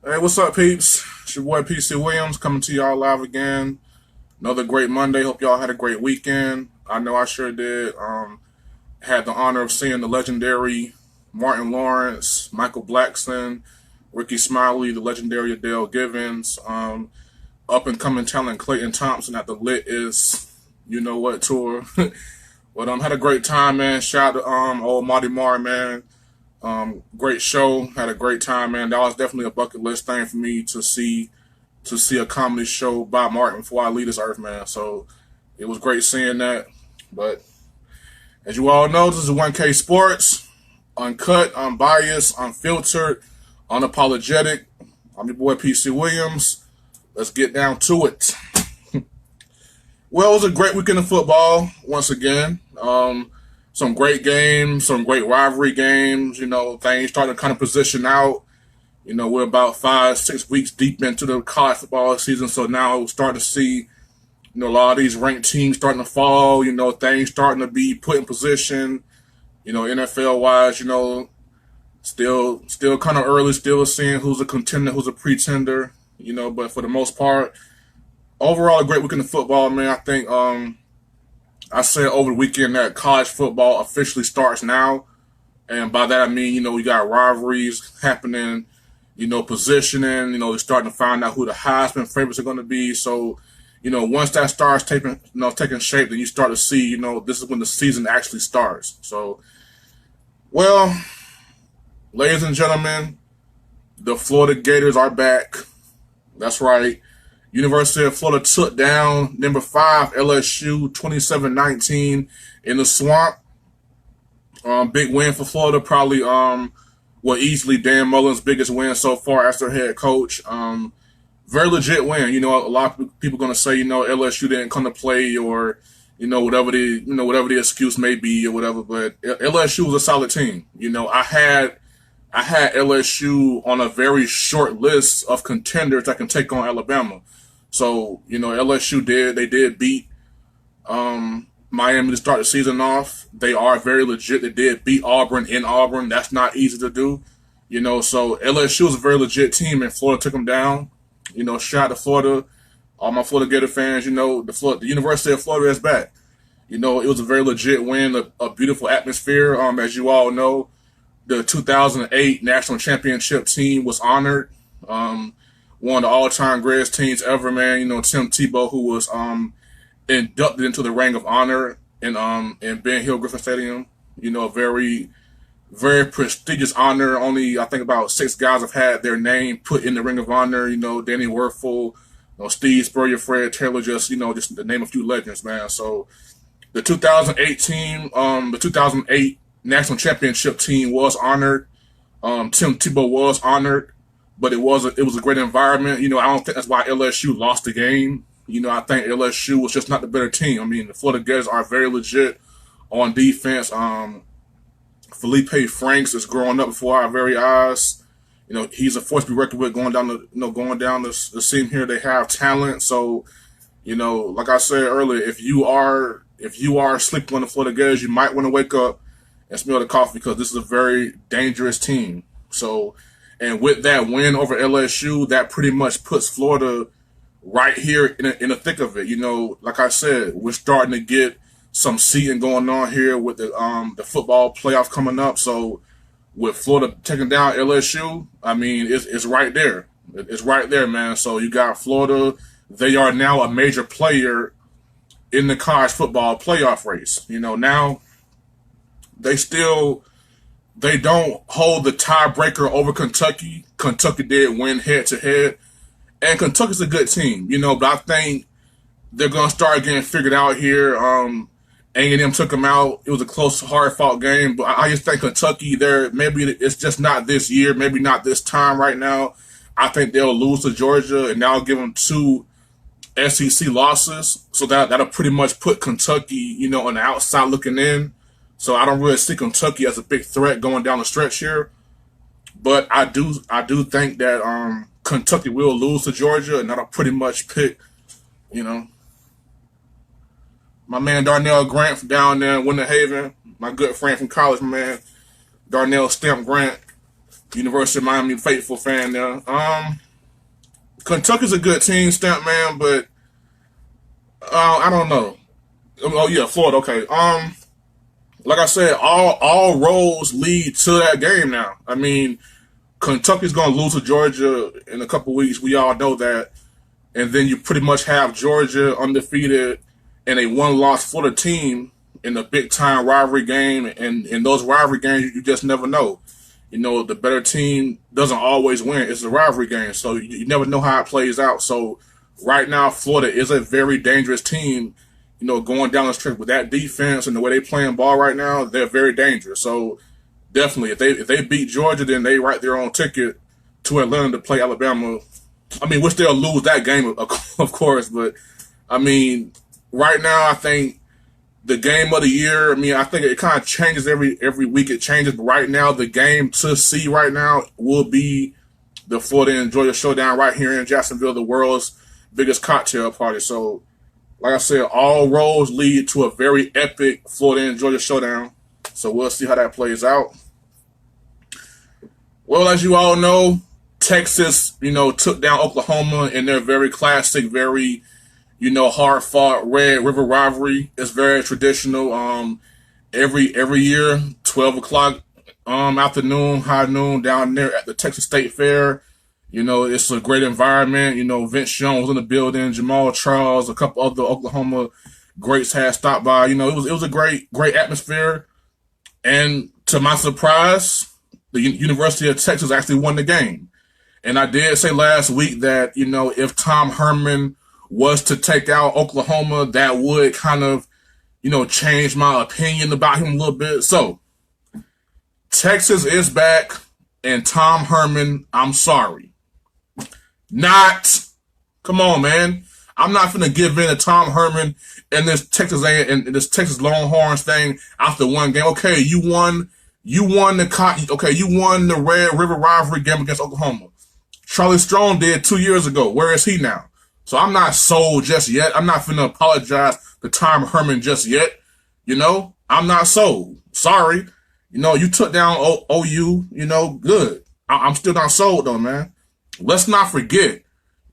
Hey, what's up, peeps? It's your boy PC Williams coming to y'all live again. Another great Monday. Hope y'all had a great weekend. I know I sure did. Had the honor of seeing the legendary Martin Lawrence, Michael Blackson, Ricky Smiley, the legendary Adele Givens, up and coming talent Clayton Thompson at the Lit Is You Know What tour. But had a great time, man. Shout out to old Marty Marr, man. Great show. Had a great time, man. That was definitely a bucket list thing for me to see a comedy show by Martin before I leave this earth, man. So it was great seeing that. But as you all know, this is 1K Sports, uncut, unbiased, unfiltered, unapologetic. I'm your boy PC Williams. Let's get down to it. Well, it was a great weekend of football once again. Some great games, some great rivalry games. Things starting to kind of position out. We're about 5, 6 weeks deep into the college football season, so now we're starting to see, a lot of these ranked teams starting to fall. Things starting to be put in position. NFL wise, still kind of early, still seeing who's a contender, who's a pretender. But for the most part, overall a great weekend of football, man. I think I said over the weekend that college football officially starts now. And by that I mean, we got rivalries happening, positioning, they're starting to find out who the Heisman favorites are going to be. So, once that starts taking shape, then you start to see, this is when the season actually starts. So, well, ladies and gentlemen, the Florida Gators are back. That's right. University of Florida took down number 5 LSU 27-19 in the swamp. Big win for Florida, probably easily Dan Mullen's biggest win so far as their head coach. Very legit win. A lot of people going to say, LSU didn't come to play, or whatever the excuse may be or whatever. But LSU was a solid team. I had LSU on a very short list of contenders that can take on Alabama. So, LSU did beat Miami to start the season off. They are very legit. They did beat Auburn in Auburn. That's not easy to do. So LSU is a very legit team, and Florida took them down. Shout out to Florida. All my Florida Gator fans, the University of Florida is back. It was a very legit win, a beautiful atmosphere. As you all know, the 2008 national championship team was honored. One of the all-time greatest teams ever, man. Tim Tebow, who was inducted into the Ring of Honor in Ben Hill Griffin Stadium. A very, very prestigious honor. Only, I think, about 6 guys have had their name put in the Ring of Honor. Danny Werfel, Steve Spurrier, Fred Taylor, just to name a few legends, man. So the 2008 national championship team was honored. Tim Tebow was honored. But it was a great environment. I don't think that's why LSU lost the game. I think LSU was just not the better team. I mean, the Florida Gators are very legit on defense. Felipe Franks is growing up before our very eyes. He's a force to be reckoned with going down the seam here. They have talent. So, like I said earlier, if you are sleeping on the Florida Gators, you might want to wake up and smell the coffee, because this is a very dangerous team. So. And with that win over LSU, that pretty much puts Florida right here in the thick of it. Like I said, we're starting to get some seeding going on here with the football playoff coming up. So with Florida taking down LSU, I mean, it's right there. It's right there, man. So you got Florida. They are now a major player in the college football playoff race. Now they don't hold the tiebreaker over Kentucky. Kentucky did win head-to-head. And Kentucky's a good team, but I think they're going to start getting figured out here. A&M took them out. It was a close, hard-fought game. But I just think Kentucky, maybe it's just not this year, maybe not this time right now. I think they'll lose to Georgia, and that'll give them 2 SEC losses. So that'll pretty much put Kentucky, on the outside looking in. So I don't really see Kentucky as a big threat going down the stretch here. But I do think that Kentucky will lose to Georgia, and that'll pretty much pick, my man Darnell Grant from down there in Winter Haven, my good friend from college, my man Darnell Stamp Grant. University of Miami faithful fan there. Kentucky's a good team, Stamp Man, but I don't know. Oh yeah, Florida. Okay. Like I said, all roads lead to that game now. I mean, Kentucky's going to lose to Georgia in a couple weeks. We all know that. And then you pretty much have Georgia undefeated and a one-loss Florida team in a big-time rivalry game. And in those rivalry games, you just never know. You know, the better team doesn't always win. It's a rivalry game, so you never know how it plays out. So right now, Florida is a very dangerous team. You know, going down the stretch with that defense and the way they playing ball right now, they're very dangerous. So definitely, if they beat Georgia, then they write their own ticket to Atlanta to play Alabama. I mean, which they'll lose that game, of course. But I mean, right now, I think the game of the year. I mean, I think it kind of changes every week. It changes, but right now, the game to see right now will be the Florida and Georgia showdown right here in Jacksonville, the world's biggest cocktail party. So, like I said, all roads lead to a very epic Florida and Georgia showdown. So we'll see how that plays out. Well, as you all know, Texas, took down Oklahoma in their very classic, very, hard-fought Red River rivalry. It's very traditional. Every year, 12 o'clock afternoon, high noon, down there at the Texas State Fair. It's a great environment. Vince Young was in the building, Jamal Charles, a couple other Oklahoma greats had stopped by. It was a great atmosphere. And to my surprise, the University of Texas actually won the game. And I did say last week that, if Tom Herman was to take out Oklahoma, that would kind of, change my opinion about him a little bit. So, Texas is back, and Tom Herman, I'm sorry. Come on, man. I'm not finna give in to Tom Herman and this Texas Longhorns thing after one game. Okay, you won the Red River rivalry game against Oklahoma. Charlie Strong did 2 years ago. Where is he now? So I'm not sold just yet. I'm not finna apologize to Tom Herman just yet. I'm not sold. Sorry. You took down OU, good. I'm still not sold though, man. Let's not forget,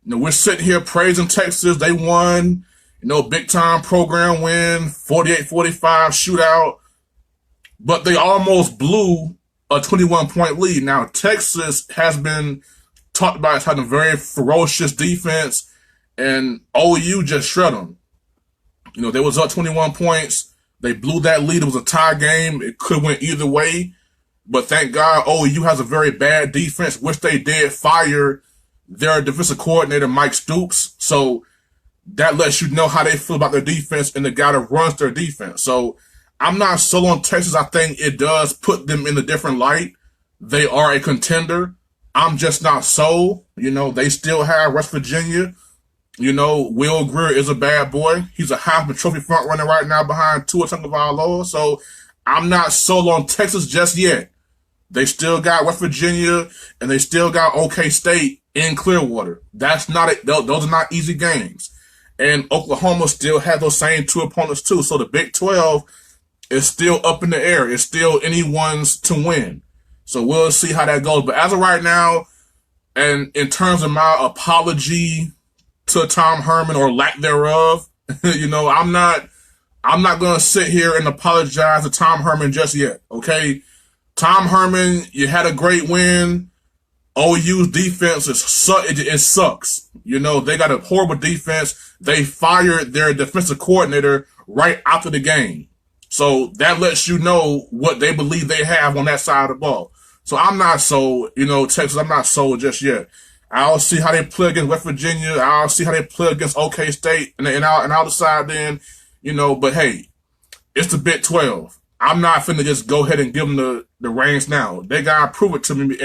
we're sitting here praising Texas. They won, big time program win, 48-45 shootout, but they almost blew a 21-point lead. Now, Texas has been talked about as having a very ferocious defense, and OU just shred them. They was up 21 points. They blew that lead. It was a tie game. It could have went either way. But thank God OU has a very bad defense, which they did fire their defensive coordinator, Mike Stoops. So that lets you know how they feel about their defense and the guy that runs their defense. So I'm not sold on Texas. I think it does put them in a different light. They are a contender. I'm just not sold. They still have West Virginia. Will Greer is a bad boy. He's a Heisman Trophy front runner right now behind Tua Tagovailoa. So I'm not sold on Texas just yet. They still got West Virginia, and they still got OK State in Clearwater. That's not it. Those are not easy games. And Oklahoma still has those same two opponents too. So the Big 12 is still up in the air. It's still anyone's to win. So we'll see how that goes. But as of right now, and in terms of my apology to Tom Herman or lack thereof, I'm not going to sit here and apologize to Tom Herman just yet. Okay. Tom Herman, you had a great win. OU's defense it sucks. They got a horrible defense. They fired their defensive coordinator right after the game. So that lets you know what they believe they have on that side of the ball. So I'm not sold, Texas, I'm not sold just yet. I'll see how they play against West Virginia. I'll see how they play against OK State, and I'll decide then, but hey, it's the Big 12. I'm not finna just go ahead and give them the reins now. They gotta prove it to me,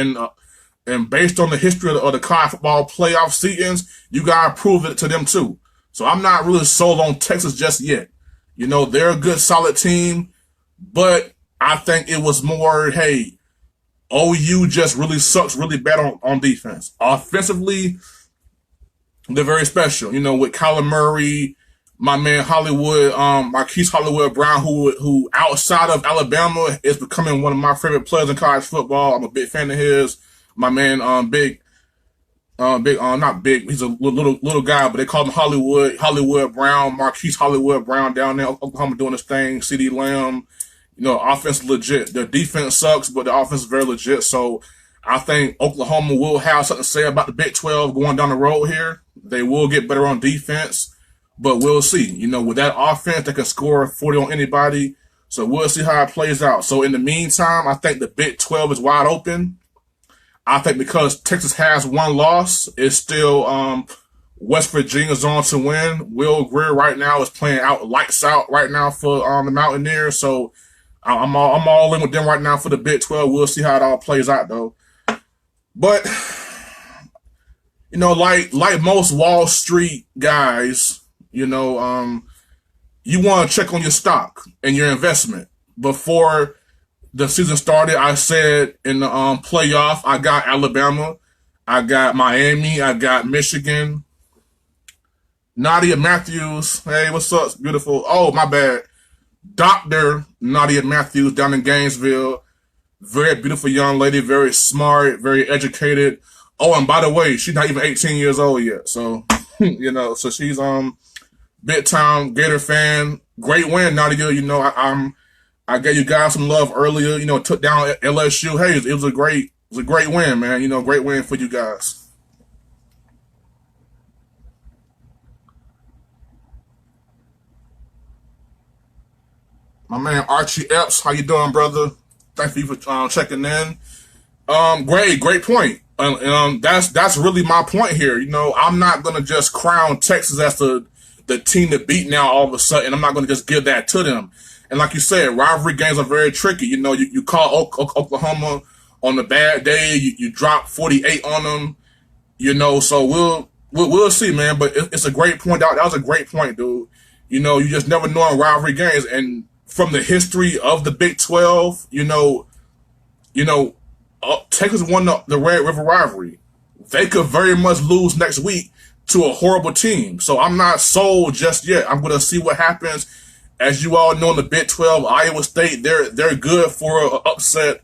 and based on the history of the college football playoff seasons, you gotta prove it to them too. So I'm not really sold on Texas just yet. They're a good, solid team, but I think it was more, hey, OU just really sucks really bad on defense. Offensively, they're very special. With Kyler Murray, my man Hollywood, Marquise Hollywood Brown, who outside of Alabama is becoming one of my favorite players in college football. I'm a big fan of his. My man, not big. He's a little guy, but they call him Hollywood Brown, Marquise Hollywood Brown down there, Oklahoma doing his thing. CD Lamb, offense legit. The defense sucks, but the offense is very legit. So I think Oklahoma will have something to say about the Big 12 going down the road here. They will get better on defense, but we'll see. With that offense, they can score 40 on anybody. So we'll see how it plays out. So in the meantime, I think the Big 12 is wide open. I think because Texas has one loss, it's still West Virginia's on to win. Will Greer right now is playing out lights out right now for the Mountaineers. So I'm all in with them right now for the Big 12. We'll see how it all plays out though. But like most Wall Street guys, you want to check on your stock and your investment before the season started. I said in the playoff, I got Alabama, I got Miami, I got Michigan. Nadia Matthews, hey, what's up? Beautiful. Oh, my bad. Dr. Nadia Matthews down in Gainesville. Very beautiful young lady, very smart, very educated. Oh, and by the way, she's not even 18 years old yet. So, so she's big time Gator fan. Great win, Nadia. I gave you guys some love earlier. Took down LSU. Hey, it was a great win, man. Great win for you guys. My man Archie Epps, how you doing, brother? Thank you for checking in. Great point. That's really my point here. I'm not gonna just crown Texas as the team to beat now all of a sudden. I'm not gonna just give that to them. And like you said, rivalry games are very tricky. You call Oklahoma on a bad day, you drop 48 on them. So we'll see, man. But it's a great point out. That was a great point, dude. You just never know in rivalry games. And from the history of the Big 12, Texas won the Red River rivalry. They could very much lose next week to a horrible team. So I'm not sold just yet. I'm gonna see what happens. As you all know, in the Big 12, Iowa State, they're good for an upset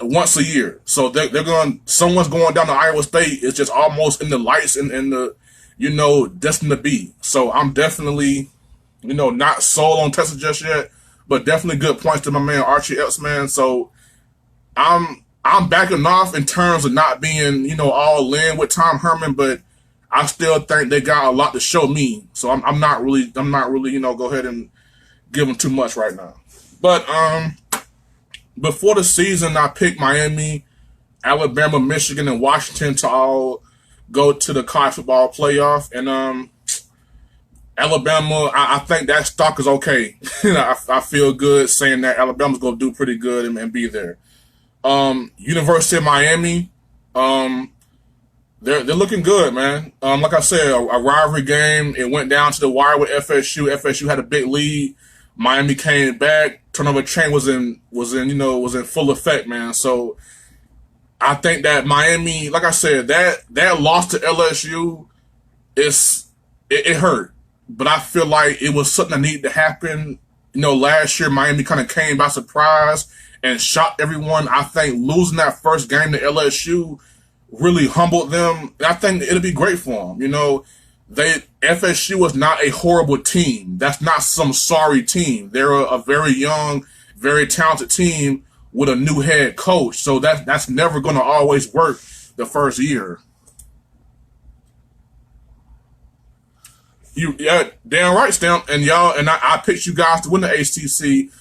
once a year. So someone's going down to Iowa State. It's just almost in the lights and the, destined to be. So I'm definitely, not sold on Texas just yet, but definitely good points to my man Archie Epps, man. So I'm backing off in terms of not being, all in with Tom Herman, but I still think they got a lot to show me. So I'm not really, go ahead and give them too much right now. But before the season, I picked Miami, Alabama, Michigan, and Washington to all go to the college football playoff. And Alabama, I think that stock is okay. I feel good saying that Alabama's going to do pretty good and be there. University of Miami, they're looking good, man. Like I said, a rivalry game. It went down to the wire with FSU. FSU had a big lead. Miami came back. Turnover chain was in full effect, man. So I think that Miami, like I said, that loss to LSU it hurt. But I feel like it was something that needed to happen. Last year Miami kind of came by surprise and shocked everyone. I think losing that first game to LSU really humbled them. And I think it'll be great for them. FSU was not a horrible team. That's not some sorry team. They're a very young, very talented team with a new head coach. So that's never going to always work the first year. Yeah, damn right, Stamp. And I picked you guys to win the ACC.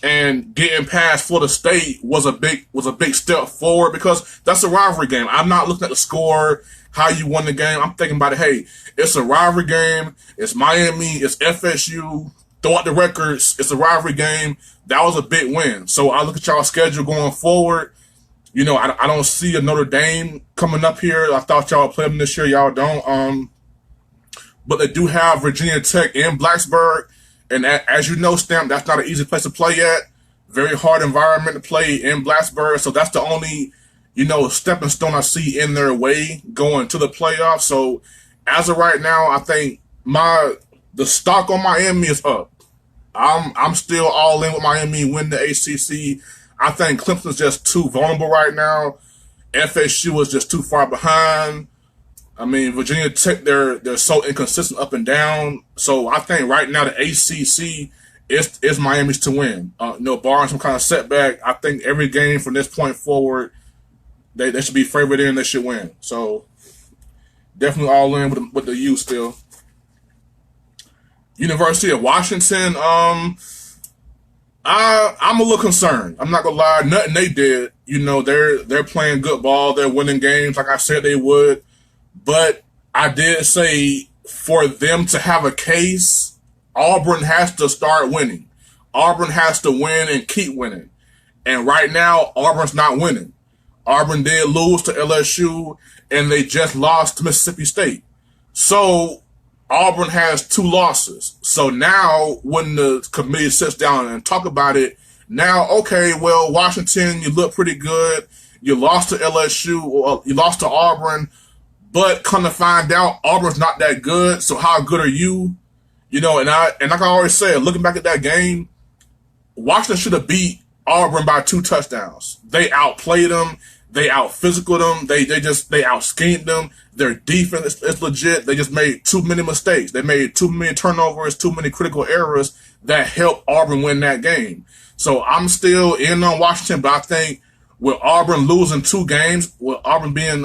And getting past Florida State was a big step forward because that's a rivalry game. I'm not looking at the score, how you won the game. I'm thinking about it. Hey, it's a rivalry game. It's Miami. It's FSU. Throw out the records. It's a rivalry game. That was a big win. So I look at y'all's schedule going forward. I don't see a Notre Dame coming up here. I thought y'all would play them this year. Y'all don't. But they do have Virginia Tech in Blacksburg. And as you know, Stamp, that's not an easy place to play at. Very hard environment to play in Blacksburg. So that's the only, stepping stone I see in their way going to the playoffs. So as of right now, I think my The stock on Miami is up. I'm still all in with Miami win the ACC. I think Clemson's just too vulnerable right now. FSU is just too far behind. I mean, Virginia Tech, they're so inconsistent up and down. So I think right now the ACC is Miami's to win. Barring some kind of setback, I think every game from this point forward, they should be favored in. They should win. So definitely all in with the U still. University of Washington. I'm a little concerned. I'm not gonna lie. Nothing they did. They're playing good ball. They're winning games like I said they would. But I did say for them to have a case, Auburn has to start winning. Auburn has to win and keep winning. And right now, Auburn's not winning. Auburn did lose to LSU, and they just lost to Mississippi State. So Auburn has 2 losses. So now when the committee sits down and talk about it, now, okay, well, Washington, you look pretty good. You lost to LSU, or you lost to Auburn, but come to find out, Auburn's not that good. So how good are you? And like I always said, looking back at that game, Washington should have beat Auburn by 2 touchdowns. They outplayed them. They out-physicaled them. They out-schemed them. Their defense is legit. They just made too many mistakes. They made too many turnovers, too many critical errors that helped Auburn win that game. So I'm still in on Washington, but I think with Auburn losing 2 games, with Auburn being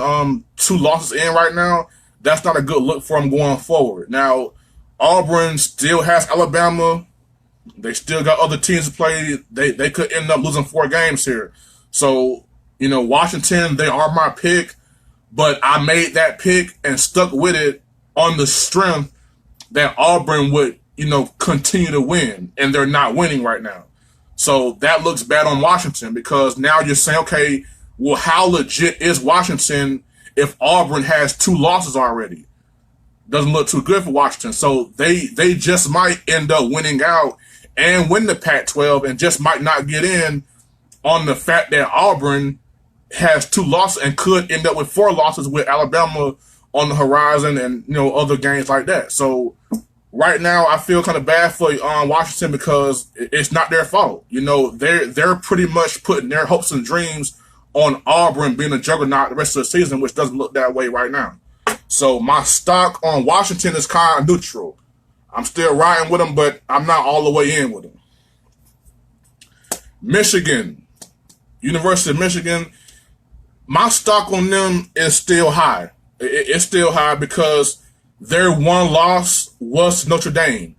2 losses in right now, that's not a good look for them going forward. Now, Auburn still has Alabama. They still got other teams to play. They could end up losing 4 games here. So, Washington, they are my pick, but I made that pick and stuck with it on the strength that Auburn would, continue to win, and they're not winning right now. So that looks bad on Washington because now you're saying, okay, well, how legit is Washington if Auburn has 2 losses already? Doesn't look too good for Washington. So they just might end up winning out and win the Pac-12 and just might not get in on the fact that Auburn has 2 losses and could end up with 4 losses with Alabama on the horizon and, other games like that. So right now I feel kind of bad for Washington because it's not their fault. They're pretty much putting their hopes and dreams on Auburn being a juggernaut the rest of the season, which doesn't look that way right now. So my stock on Washington is kind of neutral. I'm still riding with them, but I'm not all the way in with them. Michigan, University of Michigan, my stock on them is still high. It's still high because their 1 loss was to Notre Dame,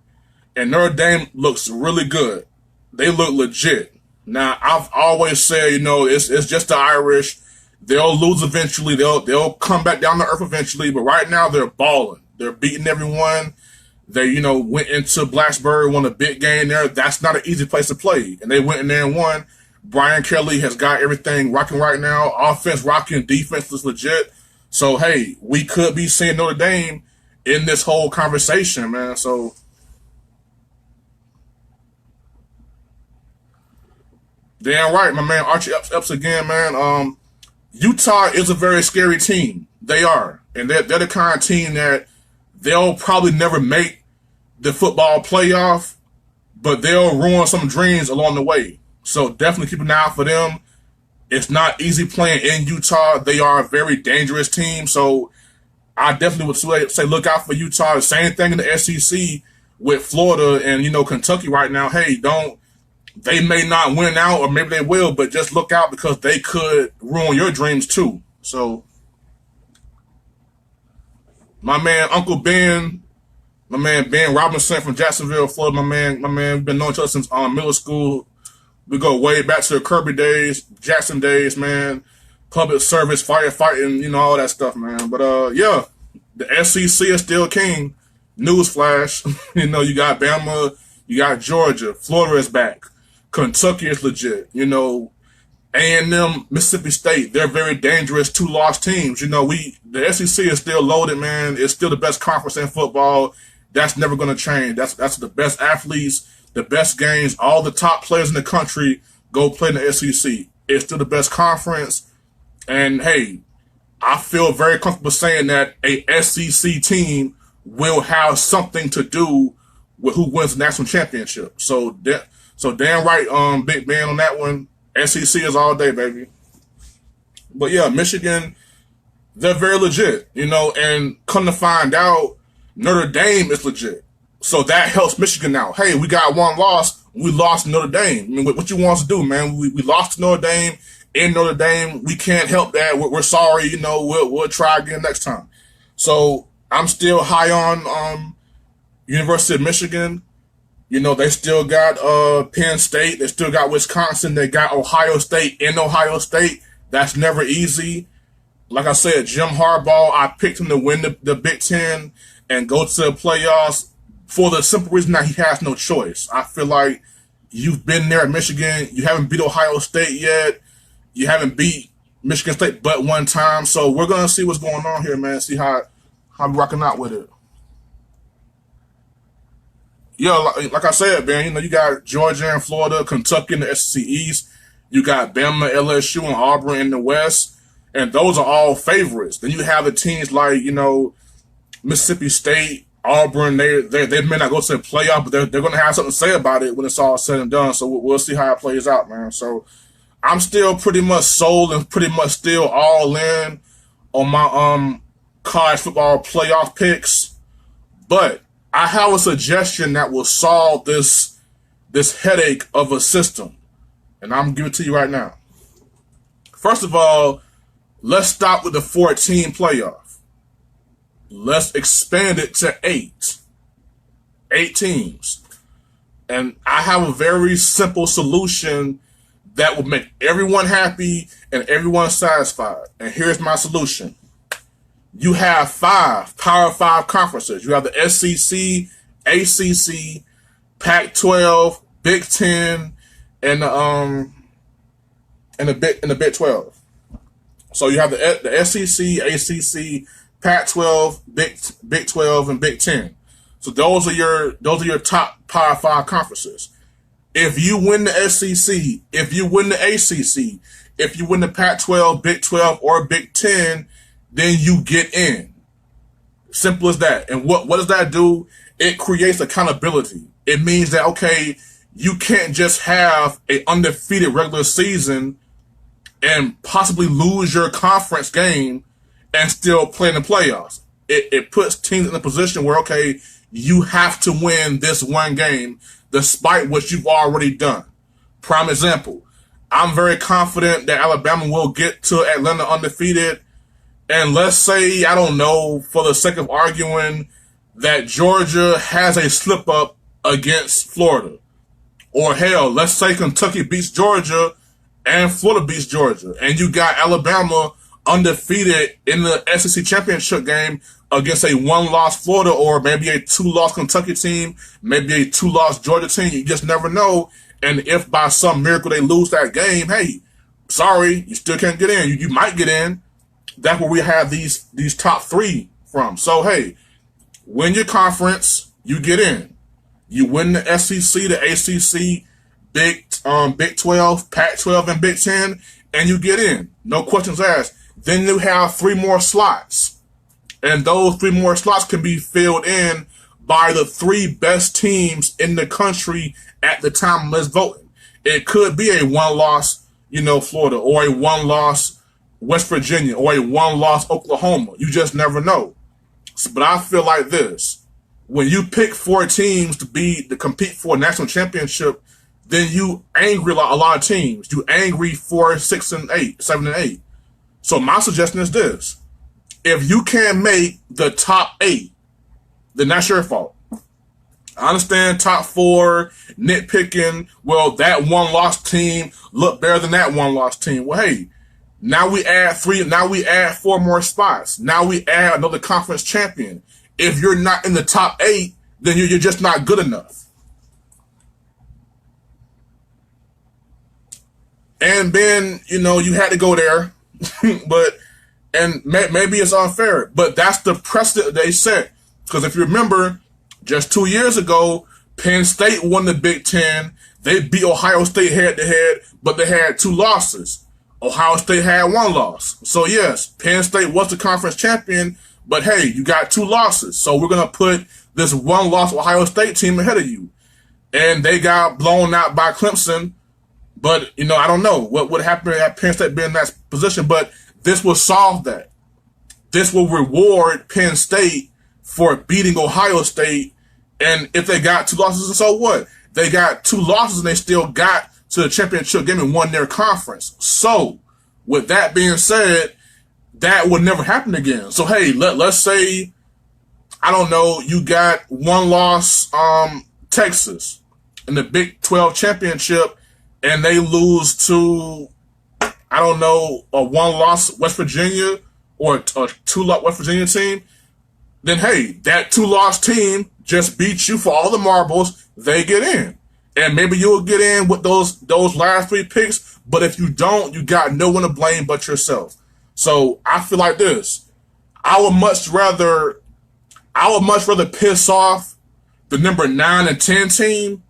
and Notre Dame looks really good. They look legit. Now, I've always said, it's just the Irish. They'll lose eventually. They'll come back down to earth eventually. But right now, they're balling. They're beating everyone. They, went into Blacksburg, won a big game there. That's not an easy place to play. And they went in there and won. Brian Kelly has got everything rocking right now. Offense rocking, defense is legit. So, hey, we could be seeing Notre Dame in this whole conversation, man. So, damn right, my man Archie Epps again, man. Utah is a very scary team. They are. And they're the kind of team that they'll probably never make the football playoff, but they'll ruin some dreams along the way. So definitely keep an eye out for them. It's not easy playing in Utah. They are a very dangerous team. So I definitely would say look out for Utah. The same thing in the SEC with Florida and, Kentucky right now. Hey, they may not win out or maybe they will, but just look out because they could ruin your dreams too. So my man, Uncle Ben, my man Ben Robinson from Jacksonville, Florida, my man, we've been knowing each other since middle school. We go way back to the Kirby days, Jackson days, man. Public service, firefighting, all that stuff, man. But yeah, the SEC is still king. Newsflash, you got Bama, you got Georgia, Florida is back, Kentucky is legit, A&M, Mississippi State, they're very dangerous 2-loss teams. The SEC is still loaded, man. It's still the best conference in football. That's never going to change. That's the best athletes, the best games. All the top players in the country go play in the SEC. It's still the best conference. And, hey, I feel very comfortable saying that a SEC team will have something to do with who wins the national championship. So damn right, Big Ben on that one. SEC is all day, baby. But yeah, Michigan, they're very legit, and come to find out, Notre Dame is legit. So that helps Michigan now. Hey, we got one loss. We lost Notre Dame. I mean, what you want us to do, man? We lost to Notre Dame in Notre Dame. We can't help that. We're sorry. We'll try again next time. So I'm still high on University of Michigan. They still got Penn State. They still got Wisconsin. They got Ohio State in Ohio State. That's never easy. Like I said, Jim Harbaugh, I picked him to win the Big Ten and go to the playoffs for the simple reason that he has no choice. I feel like you've been there at Michigan. You haven't beat Ohio State yet. You haven't beat Michigan State but one time. So we're going to see what's going on here, man. See how we're rocking out with it. Yeah, like I said, man, you got Georgia and Florida, Kentucky in the SEC East. You got Bama, LSU, and Auburn in the West. And those are all favorites. Then you have the teams like, Mississippi State, Auburn. They may not go to the playoff, but they're going to have something to say about it when it's all said and done. So we'll see how it plays out, man. So I'm still pretty much sold and pretty much still all in on my college football playoff picks. But I have a suggestion that will solve this headache of a system. And I'm giving it to you right now. First of all, let's stop with the 14 playoff. Let's expand it to 8. 8 teams. And I have a very simple solution that will make everyone happy and everyone satisfied. And here's my solution. You have 5 Power 5 conferences. You have the SEC, ACC, Pac-12, Big Ten, and the Big 12. So you have the SEC, ACC, Pac-12, Big 12, and Big 10. So those are your top Power 5 conferences. If you win the SEC, if you win the ACC, if you win the Pac-12, Big 12, or Big 10, then you get in. Simple as that. And what does that do? It creates accountability. It means that, okay, you can't just have an undefeated regular season and possibly lose your conference game and still play in the playoffs. It puts teams in a position where, okay, you have to win this one game despite what you've already done. Prime example, I'm very confident that Alabama will get to Atlanta undefeated. And let's say, I don't know, for the sake of arguing, that Georgia has a slip up against Florida. Or hell, let's say Kentucky beats Georgia and Florida beats Georgia. And you got Alabama undefeated in the SEC championship game against a 1-loss Florida or maybe a 2-loss Kentucky team, maybe a 2-loss Georgia team. You just never know. And if by some miracle they lose that game, hey, sorry, you still can't get in. You might get in. That's where we have these top 3 from. So, hey, win your conference, you get in. You win the SEC, the ACC, Big 12, Pac-12, and Big 10, and you get in. No questions asked. Then you have 3 more slots. And those 3 more slots can be filled in by the 3 best teams in the country at the time of voting. It could be a 1-loss, Florida, or a 1-loss West Virginia, or a 1-loss Oklahoma. You just never know. But I feel like this. When you pick 4 teams to compete for a national championship, then you angry a lot of teams. You angry 4, 6, and 8, 7, and 8. So my suggestion is this. If you can't make the top 8, then that's your fault. I understand top 4, nitpicking. Well, that 1-loss team looked better than that 1-loss team. Well, hey, now we add 3. Now we add 4 more spots. Now we add another conference champion. If you're not in the top 8, then you're just not good enough. And then, you had to go there, and maybe it's unfair, but that's the precedent they set. Because if you remember, just 2 years ago, Penn State won the Big Ten. They beat Ohio State head-to-head, but they had 2 losses. Ohio State had 1 loss. So yes, Penn State was the conference champion, but hey, you got 2 losses. So we're going to put this one loss Ohio State team ahead of you. And they got blown out by Clemson. But, I don't know what would happen at Penn State being in that position. But this will solve that. This will reward Penn State for beating Ohio State. And if they got 2 losses, so what? They got 2 losses and they still got to the championship game and won their conference. So, with that being said, that would never happen again. So, hey, let's say, I don't know, you got 1 loss, Texas in the Big 12 championship, and they lose to, I don't know, a 1 loss West Virginia or a 2 loss West Virginia team. Then, hey, that 2 loss team just beats you for all the marbles. They get in. And maybe you'll get in with those last 3 picks. But if you don't, you got no one to blame but yourself. So I feel like this. I would much rather piss off the number 9 and 10 team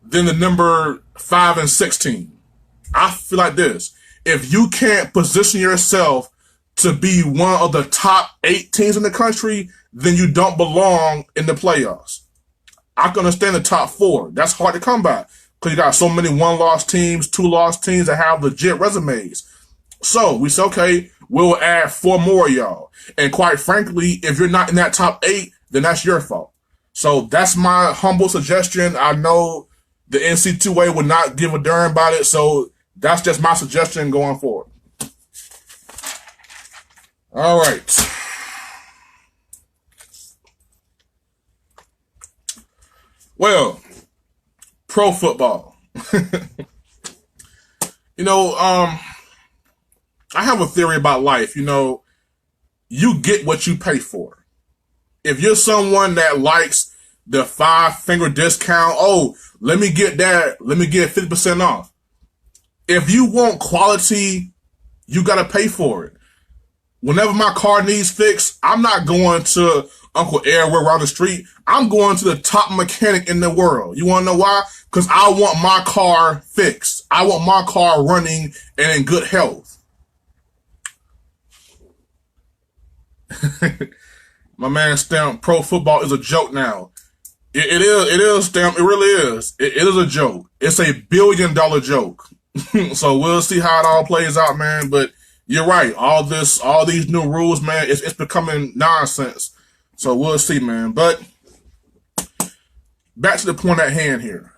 than the number 5 and 6 team. I feel like this. If you can't position yourself to be one of the top 8 teams in the country, then you don't belong in the playoffs. I can understand the top 4. That's hard to come by because you got so many 1-loss teams, 2-loss teams that have legit resumes. So we say, okay, we'll add 4 more of y'all. And quite frankly, if you're not in that top 8, then that's your fault. So that's my humble suggestion. I know the NC2A would not give a darn about it. So that's just my suggestion going forward. All right. Well, pro football. I have a theory about life. You get what you pay for. If you're someone that likes the 5-finger discount, let me get 50% off. If you want quality, you got to pay for it. Whenever my car needs fixed, I'm not going to Uncle Airware around the street. I'm going to the top mechanic in the world. You want to know why? Because I want my car fixed. I want my car running and in good health. My man Stamp, pro football is a joke now. It is, Stamp. It really is. It is a joke. It's a $1 billion joke. So we'll see how it all plays out, man. But you're right. All these new rules, man, it's becoming nonsense. So we'll see, man. But back to the point at hand here.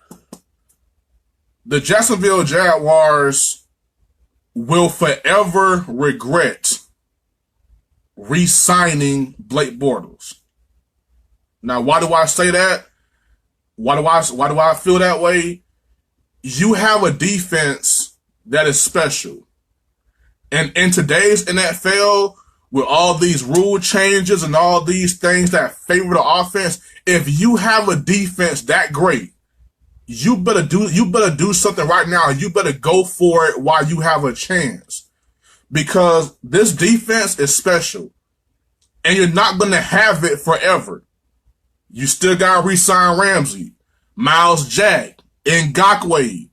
The Jacksonville Jaguars will forever regret re-signing Blake Bortles. Now, why do I say that? Why do I feel that way? You have a defense that is special. And in today's NFL, with all these rule changes and all these things that favor the offense, if you have a defense that great, you better do something right now. You better go for it while you have a chance. Because this defense is special. And you're not going to have it forever. You still got to re-sign Ramsey, Miles Jack, Ngakoue.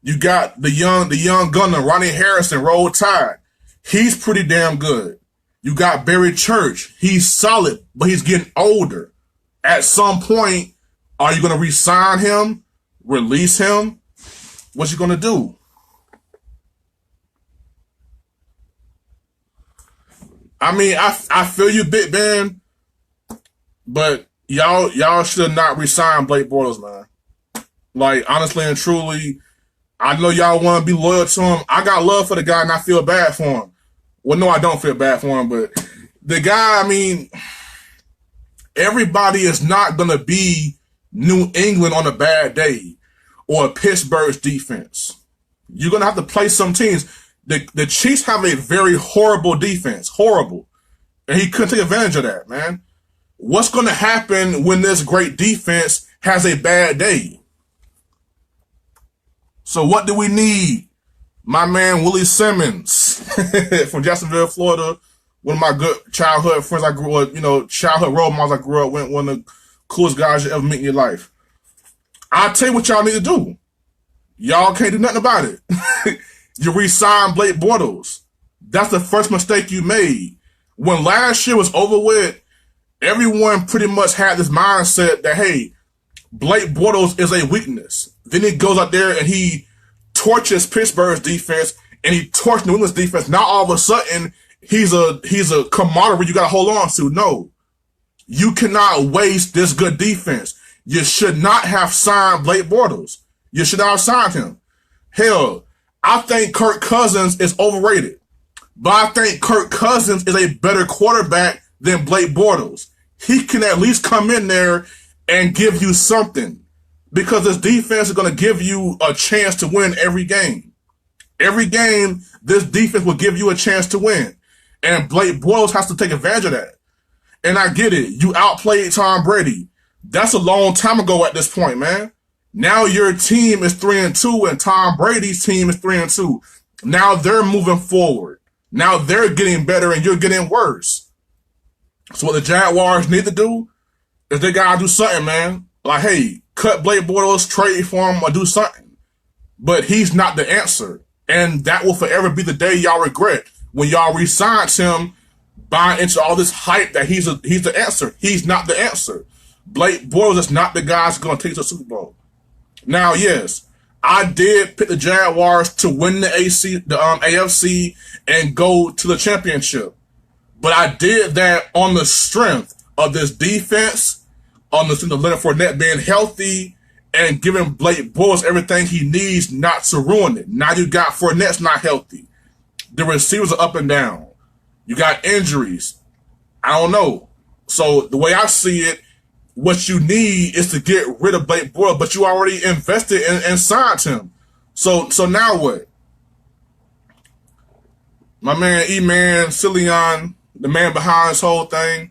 You got the young gunner, Ronnie Harrison, Roll Tide. He's pretty damn good. You got Barry Church. He's solid, but he's getting older. At some point, are you going to re-sign him? Release him? What's you going to do? I mean, I feel you, Big Ben, but y'all should not resign Blake Bortles, man. Like, honestly and truly, I know y'all want to be loyal to him. I got love for the guy, and I feel bad for him. Well, no, I don't feel bad for him, but the guy, I mean, everybody is not going to be New England on a bad day or Pittsburgh's defense. You're going to have to play some teams. The Chiefs have a very horrible defense. Horrible. And he couldn't take advantage of that, man. What's going to happen when this great defense has a bad day? So what do we need? My man Willie Simmons from Jacksonville, Florida. One of my good childhood friends I grew up, childhood role models I grew up with. One of the coolest guys you ever meet in your life. I'll tell you what y'all need to do. Y'all can't do nothing about it. You re-signed Blake Bortles. That's the first mistake you made. When last year was over with, everyone pretty much had this mindset that, hey, Blake Bortles is a weakness. Then he goes out there and he torches Pittsburgh's defense and he torches New England's defense. Now all of a sudden he's a commodity you got to hold on to. No, you cannot waste this good defense. You should not have signed Blake Bortles. You should not have signed him. Hell, I think Kirk Cousins is overrated, but I think Kirk Cousins is a better quarterback than Blake Bortles. He can at least come in there and give you something, because this defense is going to give you a chance to win every game. Every game, this defense will give you a chance to win. And Blake Bortles has to take advantage of that. And I get it. You outplayed Tom Brady. That's a long time ago at this point, man. Now your team is 3-2 and Tom Brady's team is 3-2. Now they're moving forward. Now they're getting better and you're getting worse. So what the Jaguars need to do is they gotta do something, man. Like, hey, cut Blake Bortles, trade for him, or do something. But he's not the answer. And that will forever be the day y'all regret when y'all re-signed him, buying into all this hype that he's the answer. He's not the answer. Blake Bortles is not the guy that's going to take you to the Super Bowl. Now, yes, I did pick the Jaguars to win the AFC and go to the championship. But I did that on the strength of this defense, on the strength of Leonard Fournette being healthy and giving Blake Bortles everything he needs not to ruin it. Now you got Fournette's not healthy. The receivers are up and down. You got injuries. I don't know. So the way I see it, what you need is to get rid of Blake Bortles, but you already invested and signed him. So now what? My man E-Man Cillian, the man behind this whole thing.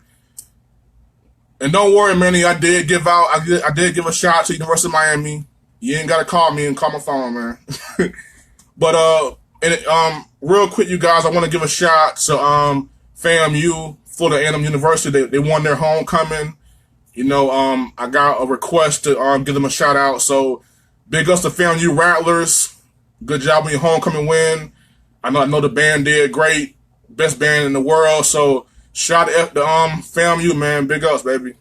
And don't worry, Manny, I did give a shout out to University of Miami. You ain't gotta call me and call my phone, man. But real quick, you guys, I want to give a shout to FAMU, Florida A&M University. They won their homecoming. You know, I got a request to give them a shout out. So big ups to FAMU Rattlers. Good job on your homecoming win. I know the band did great, best band in the world. So shout out to FAMU, man. Big ups, baby.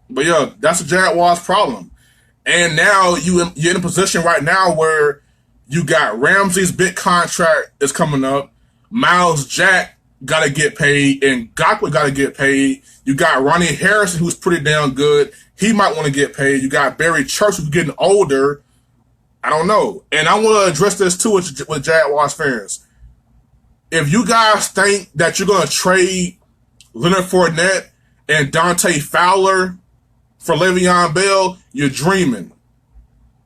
But yeah, that's the Jaguars' problem. And now you're in a position right now where you got Ramsey's big contract is coming up. Miles Jack got to get paid, and Ngakoue got to get paid. You got Ronnie Harrison, who's pretty damn good. He might want to get paid. You got Barry Church, who's getting older. I don't know. And I want to address this too with Jaguars fans. If you guys think that you're going to trade Leonard Fournette and Dante Fowler for Le'Veon Bell, you're dreaming.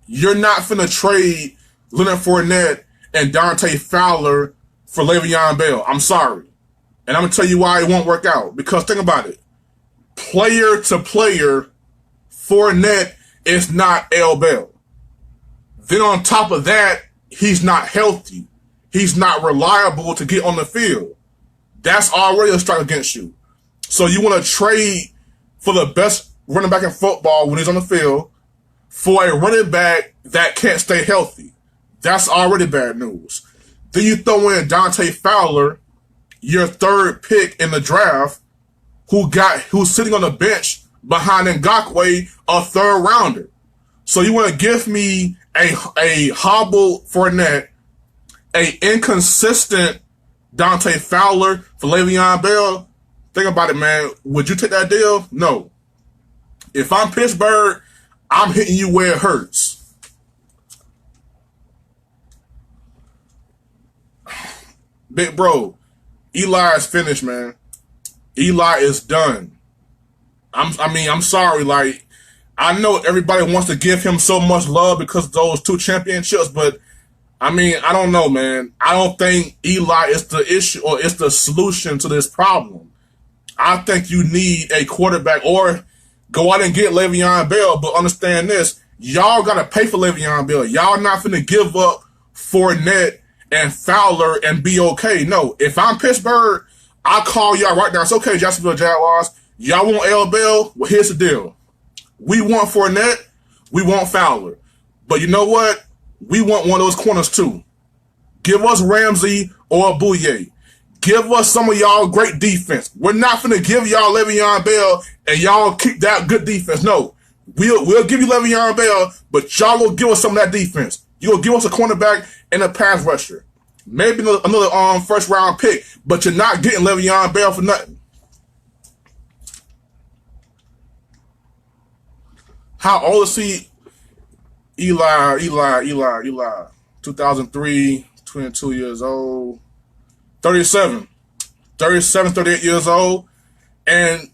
You're not finna trade Leonard Fournette and Dante Fowler for Le'Veon Bell. I'm sorry. And I'm going to tell you why it won't work out. Because think about it. Player to player, Fournette is not L. Bell. Then on top of that, he's not healthy. He's not reliable to get on the field. That's already a strike against you. So you want to trade for the best running back in football when he's on the field for a running back that can't stay healthy. That's already bad news. Then you throw in Dante Fowler, your third pick in the draft, who's sitting on the bench behind Ngakoue, a third rounder. So you want to give me a hobbled Fournette, a inconsistent Dante Fowler for Le'Veon Bell? Think about it, man. Would you take that deal? No. If I'm Pittsburgh, I'm hitting you where it hurts. Big bro, Eli is finished, man. Eli is done. I'm sorry. Like, I know everybody wants to give him so much love because of those 2 championships, but I mean, I don't know, man. I don't think Eli is the issue or is the solution to this problem. I think you need a quarterback, or go out and get Le'Veon Bell, but understand this. Y'all got to pay for Le'Veon Bell. Y'all not finna give up Fournette and Fowler and be okay. No, if I'm Pittsburgh, I'll call y'all right now. It's okay, Jacksonville Jaguars. Y'all want L. Bell? Well, here's the deal. We want Fournette. We want Fowler. But you know what? We want one of those corners too. Give us Ramsey or Bouye. Give us some of y'all great defense. We're not finna give y'all Le'Veon Bell and y'all keep that good defense. No. We'll give you Le'Veon Bell, but y'all will give us some of that defense. You'll give us a cornerback and a pass rusher. Maybe another first round pick, but you're not getting Le'Veon Bell for nothing. How old is he? Eli. 2003, 22 years old. 37, 38 years old. And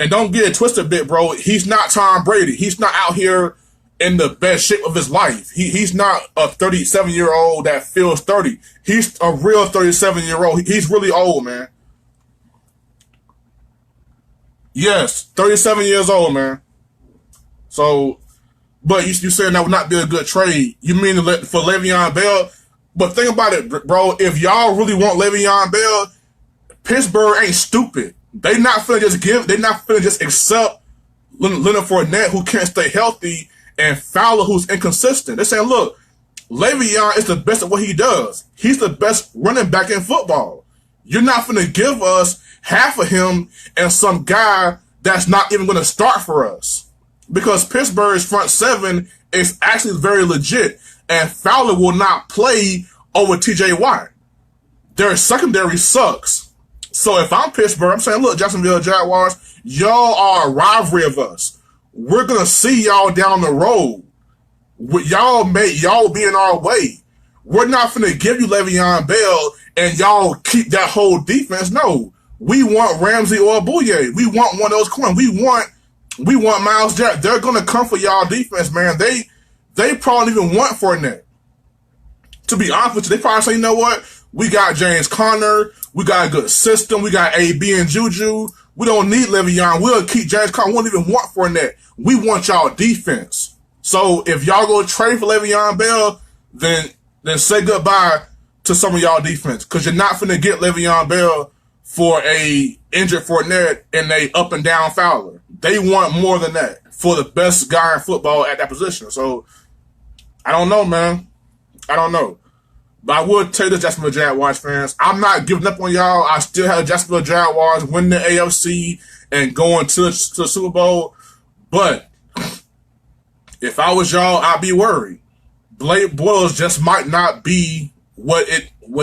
don't get it twisted a bit, bro. He's not Tom Brady. He's not out here in the best shape of his life. He's not a 37-year-old that feels 30. He's a real 37-year-old. He's really old, man. Yes, 37 years old, man. So, but you saying that would not be a good trade. You mean for Le'Veon Bell? But think about it, bro. If y'all really want Le'Veon Bell, Pittsburgh ain't stupid. They not finna just accept Leonard Fournette, who can't stay healthy, and Fowler, who's inconsistent. They're saying, look, Le'Veon is the best at what he does. He's the best running back in football. You're not finna give us half of him and some guy that's not even gonna start for us. Because Pittsburgh's front seven is actually very legit, and Fowler will not play over TJ Watt. Their secondary sucks. So if I'm Pittsburgh, I'm saying, look, Jacksonville Jaguars, y'all are a rivalry of us. We're going to see y'all down the road. Y'all be in our way. We're not going to give you Le'Veon Bell and y'all keep that whole defense. No, we want Ramsey or Bouye. We want one of those corners. We want Myles Jack. They're going to come for y'all defense, man. They probably even want Fournette. To be honest with you, they probably say, you know what? We got James Conner. We got a good system. We got AB and Juju. We don't need Le'Veon. We'll keep James Conner. We don't even want Fournette. We want y'all defense. So if y'all go trade for Le'Veon Bell, then say goodbye to some of y'all defense. Because you're not finna get Le'Veon Bell for a injured Fournette and a up and down Fowler. They want more than that for the best guy in football at that position. So I don't know, man. I don't know. But I would tell you this, Jacksonville Jaguars fans, I'm not giving up on y'all. I still have Jacksonville Jaguars win the AFC and going to the Super Bowl. But if I was y'all, I'd be worried. Blake Bortles just might not be what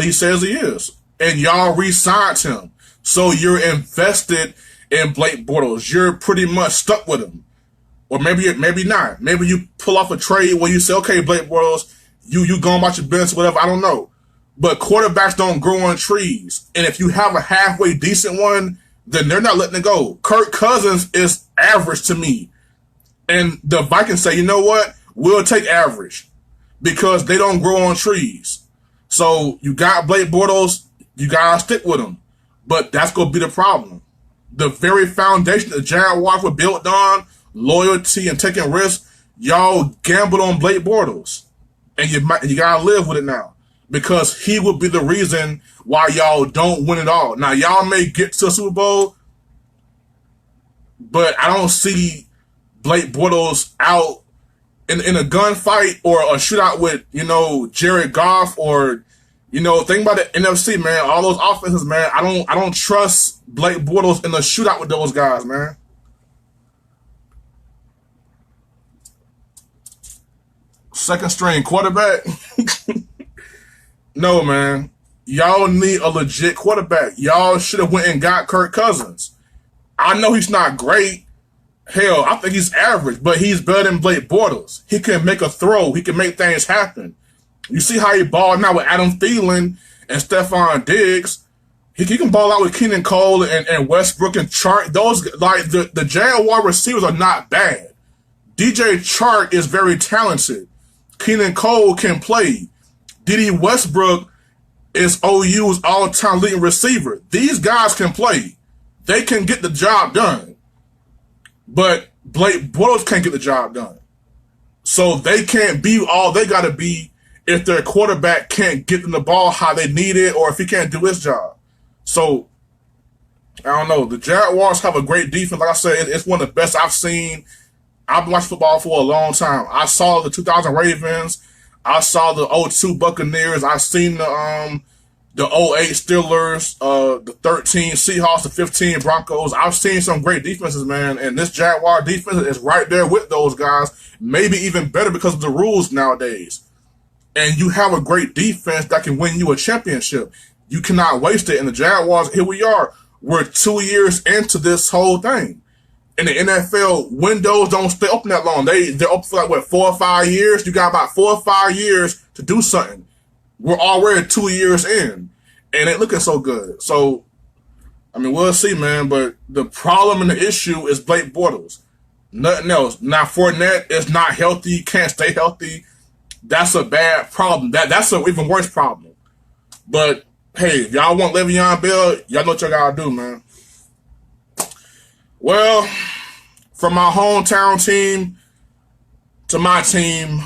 he says he is. And y'all re-signed him. So you're invested in Blake Bortles. You're pretty much stuck with him. Or maybe not. Maybe you pull off a trade where you say, okay, Blake Bortles, you going about your business, whatever, I don't know. But quarterbacks don't grow on trees. And if you have a halfway decent one, then they're not letting it go. Kirk Cousins is average to me. And the Vikings say, you know what? We'll take average. Because they don't grow on trees. So you got Blake Bortles, you got to stick with him. But that's going to be the problem. The very foundation the Jaguars were built on, loyalty and taking risks, y'all gambled on Blake Bortles. And you gotta live with it now. Because he would be the reason why y'all don't win it all. Now, y'all may get to the Super Bowl, but I don't see Blake Bortles out in a gunfight or a shootout with, Jared Goff or, think about the NFC, man. All those offenses, man. I don't trust Blake Bortles in a shootout with those guys, man. Second string quarterback? No, man. Y'all need a legit quarterback. Y'all should have went and got Kirk Cousins. I know he's not great. Hell, I think he's average, but he's better than Blake Bortles. He can make a throw. He can make things happen. You see how he balled now with Adam Thielen and Stephon Diggs. He can ball out with Keenan Cole and Westbrook and Chark. Those, like, the Jaguar receivers are not bad. DJ Chark is very talented. Keenan Cole can play. Dede Westbrook is OU's all-time leading receiver. These guys can play. They can get the job done. But Blake Bortles can't get the job done. So they can't be all they got to be if their quarterback can't get them the ball how they need it or if he can't do his job. So, I don't know. The Jaguars have a great defense. Like I said, it's one of the best I've seen. I've been watching football for a long time. I saw the 2000 Ravens. I saw the 02 Buccaneers. I've seen the the '08 Steelers, the 13 Seahawks, the 15 Broncos. I've seen some great defenses, man, and this Jaguar defense is right there with those guys, maybe even better because of the rules nowadays. And you have a great defense that can win you a championship. You cannot waste it. And the Jaguars, here we are. We're 2 years into this whole thing. In the NFL, windows don't stay open that long. They're open for like, what, 4 or 5 years? You got about 4 or 5 years to do something. We're already 2 years in, and it looking so good. So, I mean, we'll see, man. But the problem and the issue is Blake Bortles. Nothing else. Now, Fournette is not healthy, can't stay healthy. That's a bad problem. That's an even worse problem. But, hey, if y'all want Le'Veon Bell, y'all know what y'all gotta do, man. Well, from my hometown team to my team,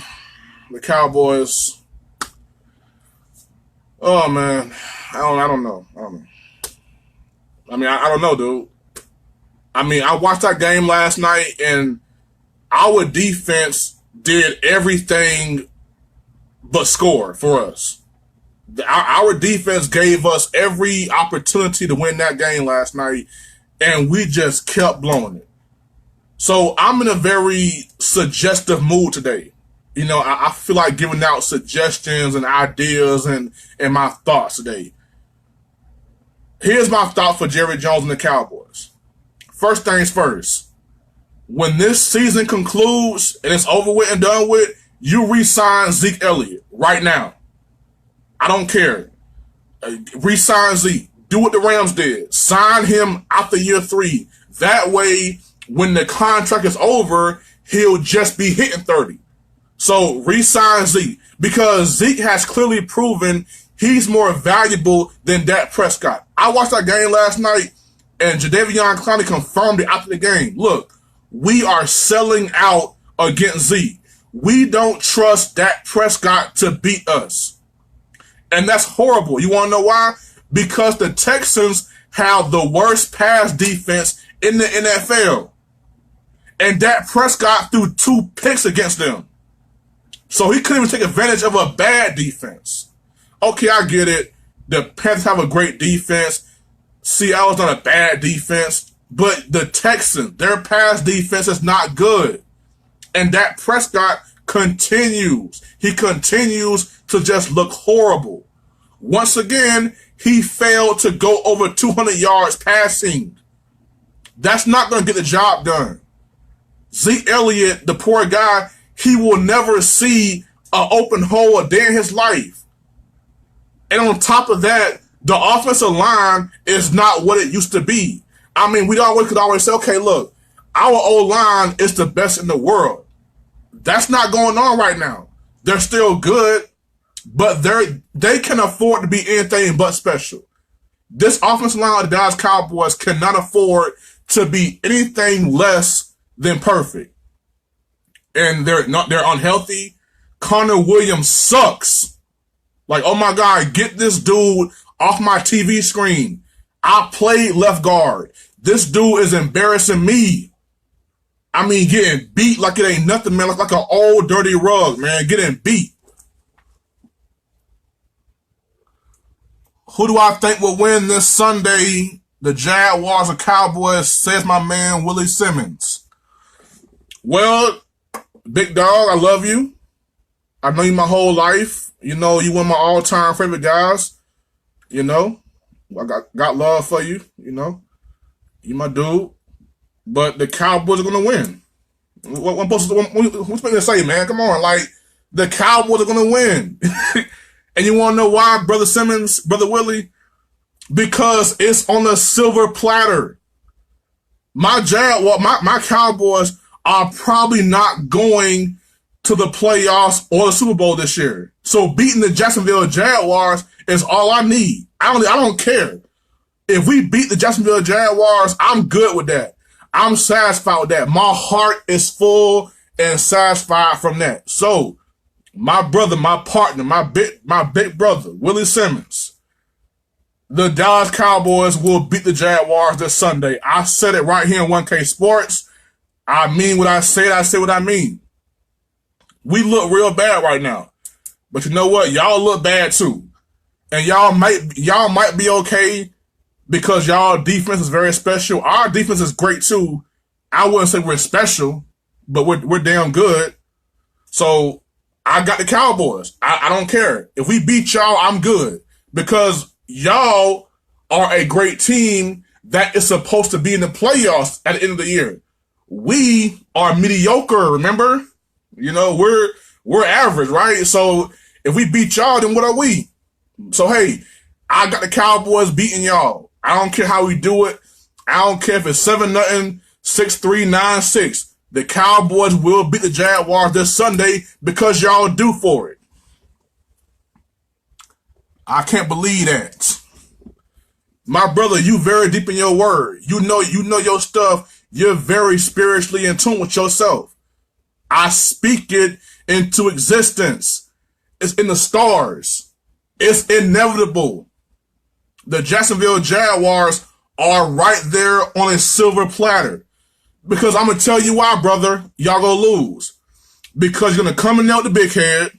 the Cowboys. Oh man, I don't know. I mean, I don't know, dude. I mean, I watched that game last night, and our defense did everything but score for us. Our defense gave us every opportunity to win that game last night, and we just kept blowing it. So I'm in a very suggestive mood today. You know, I feel like giving out suggestions and ideas and my thoughts today. Here's my thought for Jerry Jones and the Cowboys. First things first. When this season concludes and it's over with and done with, you re-sign Zeke Elliott right now. I don't care. Re-sign Zeke. Do what the Rams did. Sign him after year 3. That way, when the contract is over, he'll just be hitting 30. So re-sign Zeke, because Zeke has clearly proven he's more valuable than Dak Prescott. I watched that game last night, and Jadeveon Clowney confirmed it after the game. Look, we are selling out against Zeke. We don't trust Dak Prescott to beat us. And that's horrible. You want to know why? Because the Texans have the worst pass defense in the NFL. And Dak Prescott threw 2 picks against them. So he couldn't even take advantage of a bad defense. Okay, I get it. The Panthers have a great defense. Seattle's not a bad defense. But the Texans, their pass defense is not good. And Dak Prescott continues. He continues to just look horrible. Once again, he failed to go over 200 yards passing. That's not going to get the job done. Zeke Elliott, the poor guy, he will never see an open hole a day in his life. And on top of that, the offensive line is not what it used to be. I mean, we could always say, okay, look, our O-line is the best in the world. That's not going on right now. They're still good, but they can afford to be anything but special. This offensive line of the Dallas Cowboys cannot afford to be anything less than perfect. And they're unhealthy. Connor Williams sucks. Like, oh my God, get this dude off my TV screen. I played left guard. This dude is embarrassing me. I mean, getting beat like it ain't nothing, man. Like an old dirty rug, man. Getting beat. Who do I think will win this Sunday? The Jaguars or Cowboys, says my man Willie Simmons. Well, big dog, I love you. I know you my whole life. You know, you one of my all-time favorite guys. You know, I got love for you. You know, you my dude. But the Cowboys are gonna win. What's supposed to say, man? Come on, like the Cowboys are gonna win. And you want to know why, Brother Simmons, Brother Willie? Because it's on a silver platter. My Cowboys are probably not going to the playoffs or the Super Bowl this year. So beating the Jacksonville Jaguars is all I need. I don't care. If we beat the Jacksonville Jaguars, I'm good with that. I'm satisfied with that. My heart is full and satisfied from that. So my brother, my partner, my big brother, Willie Simmons, the Dallas Cowboys will beat the Jaguars this Sunday. I said it right here in 1K Sports. I mean what I said. I say what I mean. We look real bad right now. But you know what? Y'all look bad too. and y'all might be okay because y'all defense is very special. Our defense is great too. I wouldn't say we're special, but we're damn good. So I got the Cowboys. I don't care. If we beat y'all, I'm good. Because y'all are a great team that is supposed to be in the playoffs at the end of the year. We are mediocre, remember? You know, we're average, right? So if we beat y'all, then what are we? So hey, I got the Cowboys beating y'all. I don't care how we do it. I don't care if it's 7-0, 6-3, 9-6. The Cowboys will beat the Jaguars this Sunday because y'all due for it. I can't believe that. My brother, you very deep in your word. You know your stuff. You're very spiritually in tune with yourself. I speak it into existence. It's in the stars. It's inevitable. The Jacksonville Jaguars are right there on a silver platter. Because I'm going to tell you why, brother. Y'all gonna lose. Because you're going to come in there with the big head.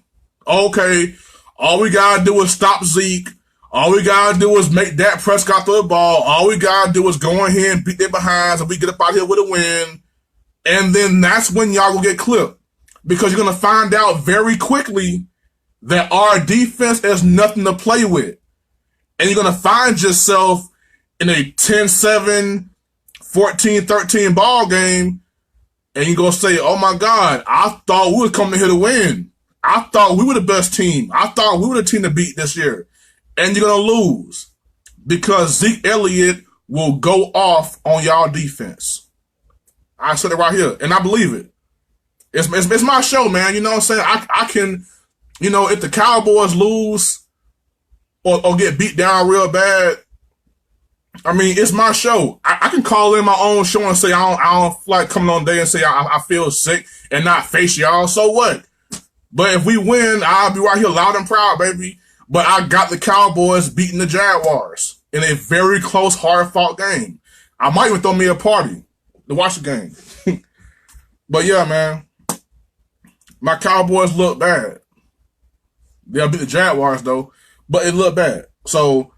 Okay, all we got to do is stop Zeke. All we got to do is make Dak Prescott throw the ball. All we got to do is go in here and beat their behinds and we get up out here with a win. And then that's when y'all will get clipped. Because you're going to find out very quickly that our defense is nothing to play with. And you're going to find yourself in a 10-7, 14-13 ball game. And you're going to say, oh my God, I thought we were coming here to win. I thought we were the best team. I thought we were the team to beat this year. And you're going to lose. Because Zeke Elliott will go off on y'all defense. I said it right here. And I believe it. It's my show, man. You know what I'm saying? I can, you know, if the Cowboys lose or get beat down real bad, I mean, it's my show. I can call in my own show and say I don't like coming on day and say I feel sick and not face y'all. So what? But if we win, I'll be right here loud and proud, baby. But I got the Cowboys beating the Jaguars in a very close, hard-fought game. I might even throw me a party to watch the game. But yeah, man. My Cowboys look bad. They'll beat the Jaguars, though. But it looked bad. So,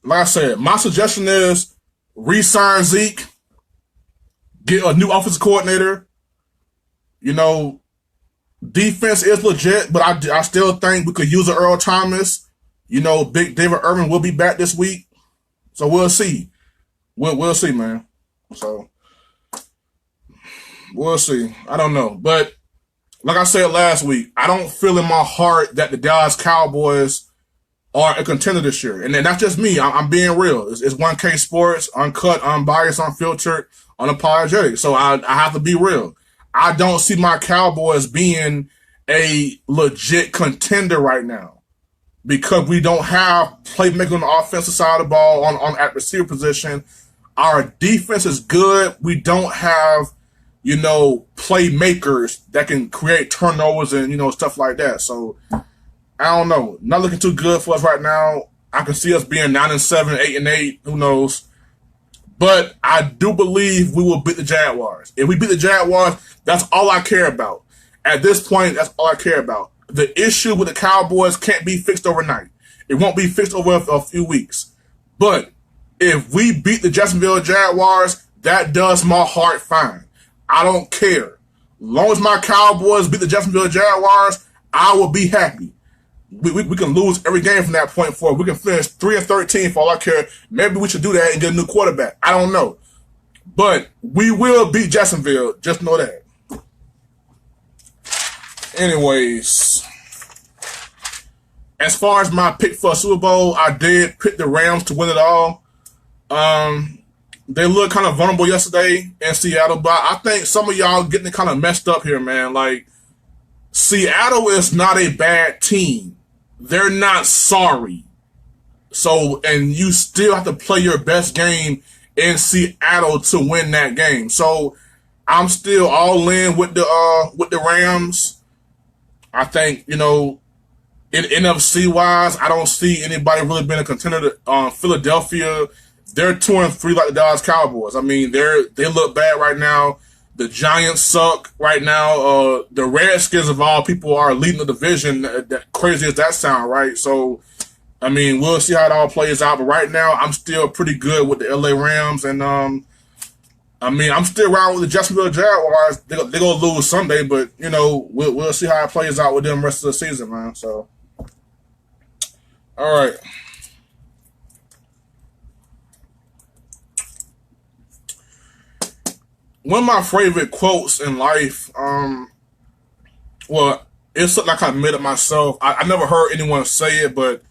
like I said, my suggestion is re-sign Zeke. Get a new offensive coordinator. You know, defense is legit, but I still think we could use an Earl Thomas. You know, Big David Irvin will be back this week. So, we'll see. We'll see, man. So, we'll see. I don't know. But, like I said last week, I don't feel in my heart that the Dallas Cowboys are a contender this year. And that's just me. I'm being real. It's 1K Sports, uncut, unbiased, unfiltered, unapologetic. So I have to be real. I don't see my Cowboys being a legit contender right now because we don't have playmaking on the offensive side of the ball on at receiver position. Our defense is good. We don't have, you know, playmakers that can create turnovers and, you know, stuff like that. So, I don't know. Not looking too good for us right now. I can see us being 9-7, 8-8. Who knows? But I do believe we will beat the Jaguars. If we beat the Jaguars, that's all I care about. At this point, that's all I care about. The issue with the Cowboys can't be fixed overnight. It won't be fixed over a few weeks. But if we beat the Jacksonville Jaguars, that does my heart fine. I don't care. As long as my Cowboys beat the Jacksonville Jaguars, I will be happy. We can lose every game from that point forward. We can finish 3-13 for all I care. Maybe we should do that and get a new quarterback. I don't know. But we will beat Jacksonville. Just know that. Anyways, as far as my pick for a Super Bowl, I did pick the Rams to win it all. They looked kind of vulnerable yesterday in Seattle, but I think some of y'all getting kind of messed up here, man. Like, Seattle is not a bad team. They're not sorry. So, and you still have to play your best game in Seattle to win that game. So, I'm still all in with the Rams. I think, you know, in NFC wise, I don't see anybody really being a contender. Philadelphia, they're 2-3 like the Dallas Cowboys. I mean, they look bad right now. The Giants suck right now. The Redskins of all people are leading the division. That crazy as that sound, right? So I mean, we'll see how it all plays out. But right now, I'm still pretty good with the LA Rams, and I mean, I'm still around with the Jacksonville Jaguars. They're gonna lose Sunday, but you know, we'll see how it plays out with them rest of the season, man. So, all right. One of my favorite quotes in life, well, it's something I kind of made up myself. I never heard anyone say it, but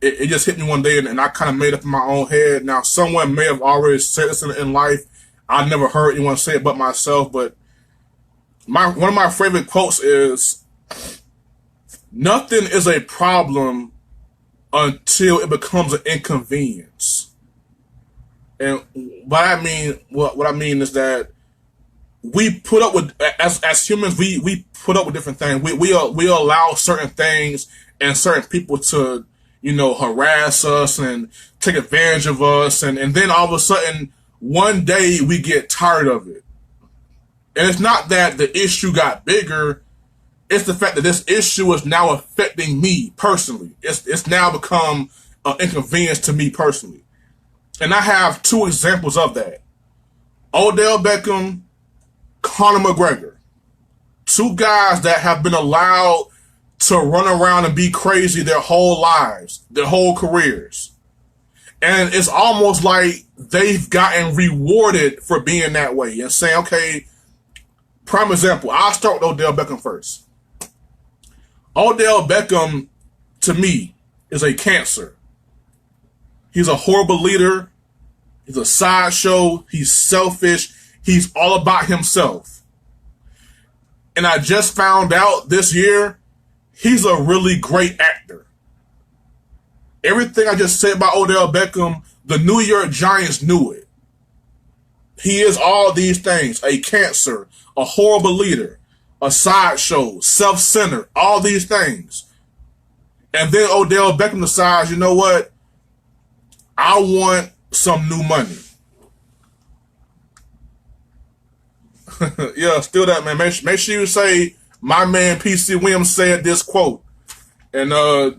it just hit me one day, and I kind of made up in my own head. Now, someone may have already said this in life. I never heard anyone say it but myself, but one of my favorite quotes is, "Nothing is a problem until it becomes an inconvenience." And what I mean is that we put up with, as humans, we put up with different things. We allow certain things and certain people to, you know, harass us and take advantage of us, and then all of a sudden one day we get tired of it. And it's not that the issue got bigger, it's the fact that this issue is now affecting me personally. It's now become an inconvenience to me personally. And I have two examples of that. Odell Beckham, Conor McGregor. Two guys that have been allowed to run around and be crazy their whole lives, their whole careers. And it's almost like they've gotten rewarded for being that way and saying, okay, prime example, I'll start with Odell Beckham first. Odell Beckham, to me, is a cancer. He's a horrible leader. He's a sideshow. He's selfish. He's all about himself. And I just found out this year, he's a really great actor. Everything I just said about Odell Beckham, the New York Giants knew it. He is all these things: a cancer, a horrible leader, a sideshow, self-centered, all these things. And then Odell Beckham decides, you know what? I want some new money. Yeah, still that, man. Make sure you say, my man PC Williams said this quote. And,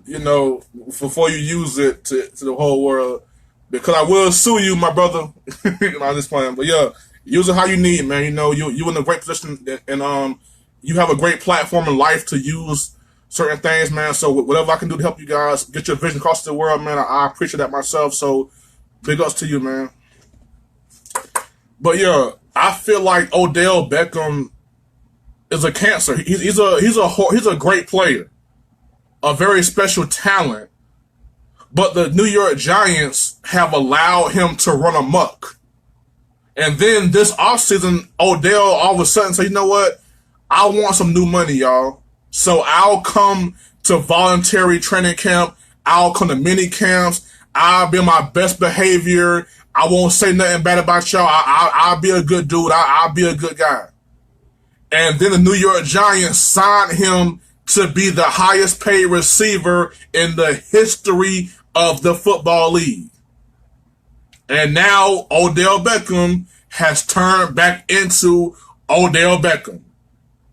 you know, before you use it to the whole world, because I will sue you, my brother. You know, I'm just playing. But yeah, use it how you need, man. You know, you in a great position, and you have a great platform in life to use certain things, man. So whatever I can do to help you guys get your vision across the world, man, I appreciate that myself. So big ups to you, man. But yeah, I feel like Odell Beckham is a cancer. He's a great player, a very special talent, but the New York Giants have allowed him to run amok. And then this offseason, Odell all of a sudden said, you know what? I want some new money, y'all. So I'll come to voluntary training camp. I'll come to mini camps. I'll be on my best behavior. I won't say nothing bad about y'all. I'll be a good dude. I'll be a good guy. And then the New York Giants signed him to be the highest paid receiver in the history of the football league. And now Odell Beckham has turned back into Odell Beckham.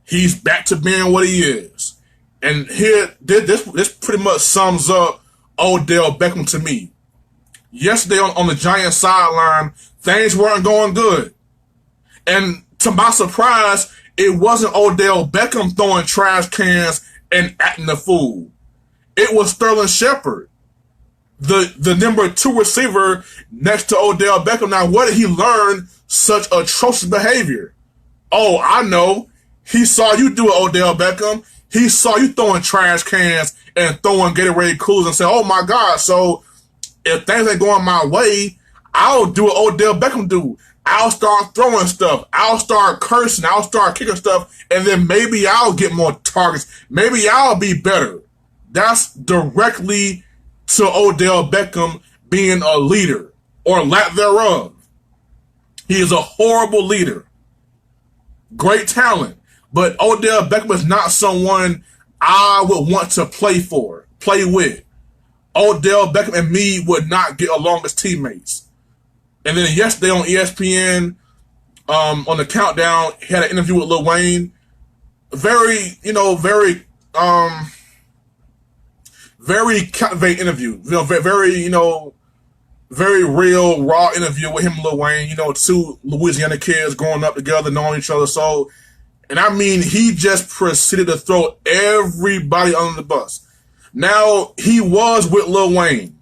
He's back to being what he is. And here, this pretty much sums up Odell Beckham to me. Yesterday on the Giants sideline, things weren't going good. And to my surprise, it wasn't Odell Beckham throwing trash cans and acting a fool. It was Sterling Shepard, the number 2 receiver next to Odell Beckham. Now, where did he learn such atrocious behavior? Oh, I know. He saw you do it, Odell Beckham. He saw you throwing trash cans and throwing Gatorade coolers and said, oh my God, so if things ain't going my way, I'll do what Odell Beckham do. I'll start throwing stuff. I'll start cursing. I'll start kicking stuff. And then maybe I'll get more targets. Maybe I'll be better. That's directly to Odell Beckham being a leader, or lack thereof. He is a horrible leader. Great talent. But Odell Beckham is not someone I would want to play with. Odell Beckham and me would not get along as teammates. And then yesterday on ESPN, on the countdown, he had an interview with Lil Wayne. Very Very captivating interview. Very, very real, raw interview with him and Lil Wayne. Two Louisiana kids growing up together, knowing each other. So, and I mean, he just proceeded to throw everybody under the bus. Now, he was with Lil Wayne,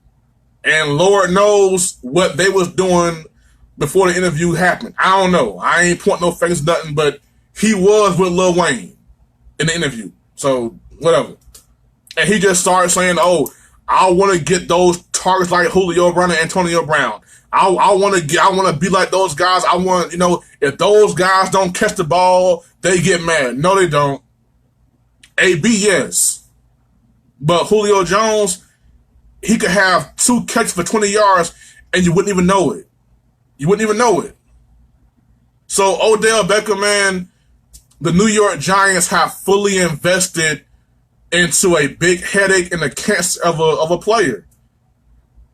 and Lord knows what they was doing before the interview happened. I don't know. I ain't pointing no fingers, nothing, but he was with Lil Wayne in the interview. So, whatever. And he just started saying, oh, I want to get those targets like Julio Brown and Antonio Brown. I want to be like those guys. I want, if those guys don't catch the ball, they get mad. No, they don't. AB, yes. But Julio Jones, he could have 2 catches for 20 yards and you wouldn't even know it. You wouldn't even know it. So Odell Beckham, man, the New York Giants have fully invested into a big headache and a cancer of a player.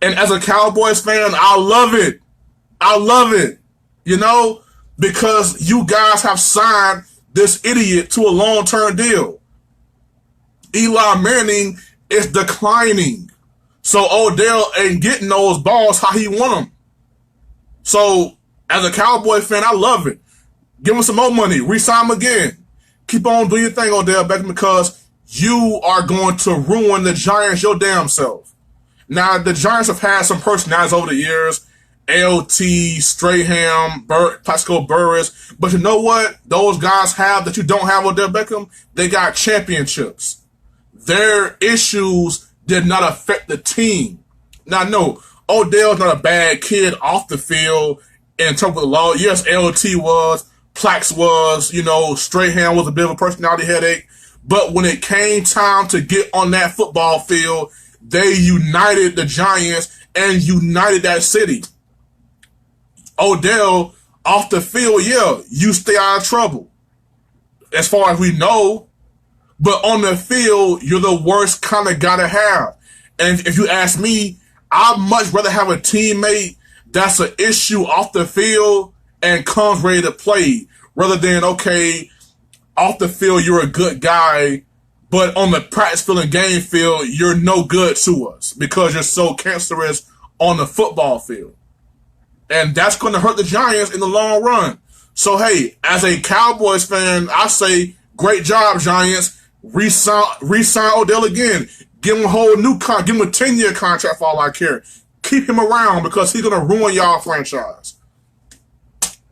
And as a Cowboys fan, I love it. I love it. Because you guys have signed this idiot to a long-term deal. Eli Manning is declining. So Odell ain't getting those balls how he want them. So as a Cowboy fan, I love it. Give him some more money. Re-sign him again. Keep on doing your thing, Odell Beckham, because you are going to ruin the Giants your damn self. Now, the Giants have had some personalities over the years. LT, Strahan, Plaxico Burress. But you know what those guys have that you don't have, Odell Beckham? They got championships. Their issues did not affect the team. Now, no, Odell's not a bad kid off the field in terms of the law. Yes, LT was. Plax was. Strahan was a bit of a personality headache. But when it came time to get on that football field, they united the Giants and united that city. Odell, off the field, yeah, you stay out of trouble. As far as we know. But on the field, you're the worst kind of guy to have. And if you ask me, I'd much rather have a teammate that's an issue off the field and comes ready to play, rather than, okay, off the field, you're a good guy, but on the practice field and game field, you're no good to us because you're so cancerous on the football field. And that's going to hurt the Giants in the long run. So, hey, as a Cowboys fan, I say, great job, Giants. Re-sign Odell again. Give him a whole new contract. Give him a 10-year contract for all I care. Keep him around because he's going to ruin y'all franchise.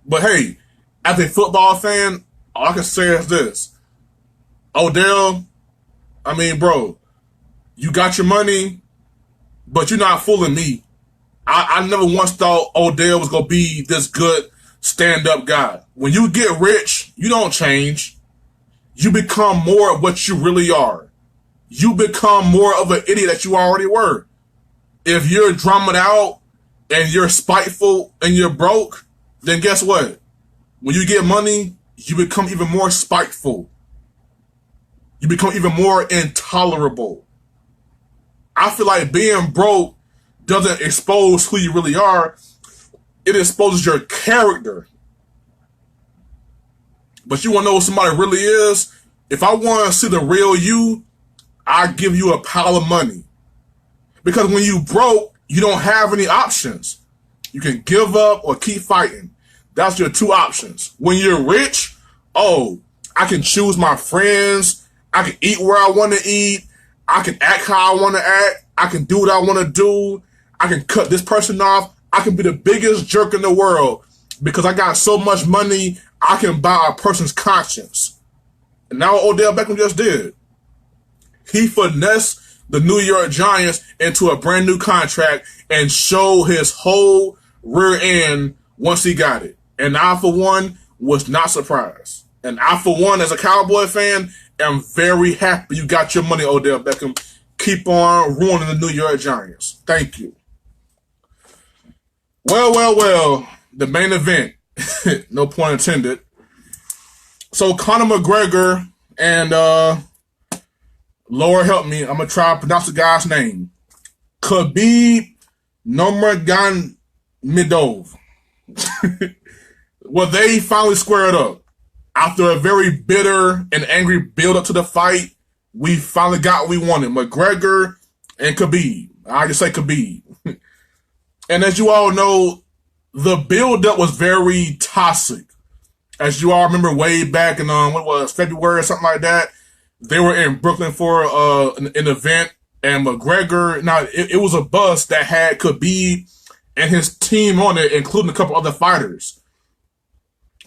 But, hey, as a football fan, all I can say is this. Odell, I mean, bro, you got your money, but you're not fooling me. I never once thought Odell was going to be this good stand-up guy. When you get rich, you don't change. You become more of what you really are. You become more of an idiot that you already were. If you're drumming out and you're spiteful and you're broke, then guess what? When you get money, you become even more spiteful. You become even more intolerable. I feel like being broke doesn't expose who you really are. It exposes your character. But you want to know what somebody really is? If I want to see the real you, I give you a pile of money. Because when you broke, you don't have any options. You can give up or keep fighting. That's your two options. When you're rich, oh, I can choose my friends. I can eat where I want to eat. I can act how I want to act. I can do what I want to do. I can cut this person off. I can be the biggest jerk in the world because I got so much money, I can buy a person's conscience. And now what Odell Beckham just did. He finessed the New York Giants into a brand new contract and showed his whole rear end once he got it. And I, for one, was not surprised. And I, for one, as a Cowboy fan, am very happy you got your money, Odell Beckham. Keep on ruining the New York Giants. Thank you. Well, the main event. No pun intended. So Conor McGregor and Lord help me, I'm gonna try to pronounce the guy's name. Khabib Nurmagomedov. Well, they finally squared up. After a very bitter and angry build up to the fight, we finally got what we wanted. McGregor and Khabib. I just say Khabib. And as you all know, the build-up was very toxic. As you all remember, way back in what was February or something like that, they were in Brooklyn for an event, and McGregor. Now it was a bus that had Khabib and his team on it, including a couple other fighters.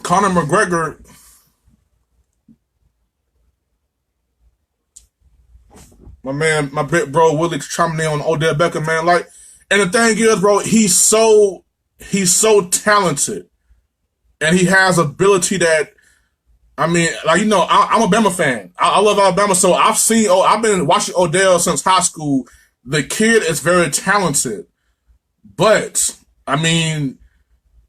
Conor McGregor. My man, my big bro Willie chiming in on Odell Beckham, man. Like, and the thing is, bro, he's so talented, and he has ability that, I mean, like, you know, I'm a Bama fan. I love Alabama, so I've been watching Odell since high school. The kid is very talented, but I mean,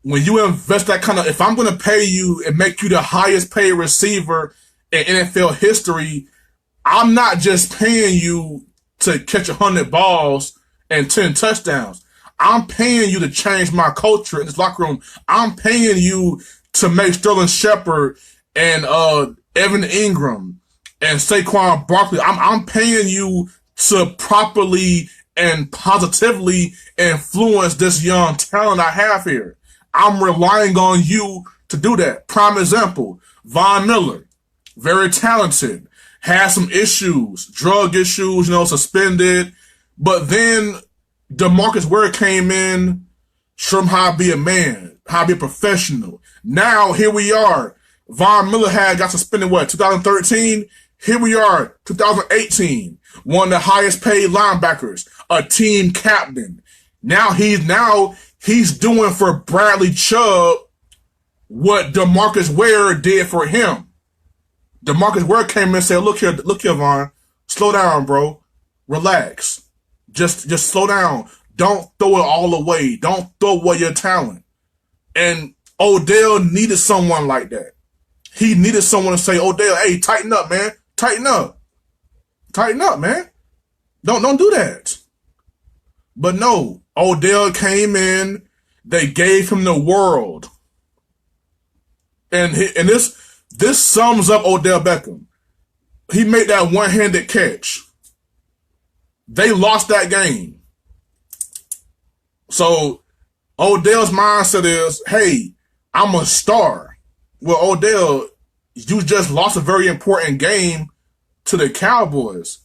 when you invest that kind of, if I'm going to pay you and make you the highest paid receiver in NFL history, I'm not just paying you to catch 100 balls and 10 touchdowns. I'm paying you to change my culture in this locker room. I'm paying you to make Sterling Shepard and Evan Ingram and Saquon Barkley. I'm paying you to properly and positively influence this young talent I have here. I'm relying on you to do that. Prime example, Von Miller, very talented, had some issues, drug issues, you know, suspended. But then DeMarcus Ware came in, showed him how to be a man, how to be a professional. Now, here we are. Von Miller got suspended, 2013? Here we are, 2018. One of the highest paid linebackers, a team captain. Now he's doing for Bradley Chubb what DeMarcus Ware did for him. DeMarcus Ware came in and said, look here, Von, slow down, bro. Relax. Just slow down. Don't throw it all away. Don't throw away your talent. And Odell needed someone like that. He needed someone to say, Odell, hey, tighten up, man. Tighten up. Tighten up, man. Don't do that. But no, Odell came in. They gave him the world. And this sums up Odell Beckham. He made that one-handed catch. They lost that game. So Odell's mindset is, hey, I'm a star. Well, Odell, you just lost a very important game to the Cowboys.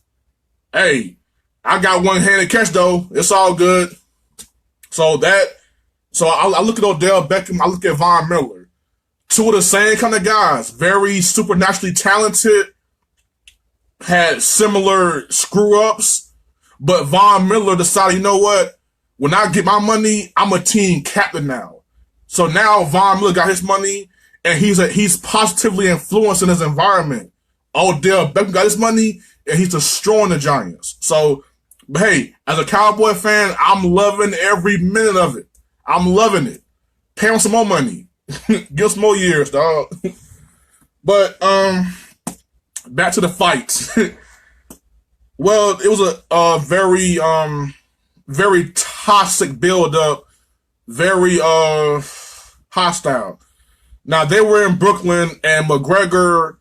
Hey, I got one-handed catch though. It's all good. So I look at Odell Beckham, I look at Von Miller. Two of the same kind of guys, very supernaturally talented, had similar screw-ups, but Von Miller decided, you know what? When I get my money, I'm a team captain now. So now Von Miller got his money, and he's positively influencing his environment. Odell Beckham got his money, and he's destroying the Giants. So, but hey, as a Cowboy fan, I'm loving every minute of it. I'm loving it. Pay him some more money. Give us more years, dog. But back to the fight. Well, it was a very very toxic build-up, very hostile. Now they were in Brooklyn, and McGregor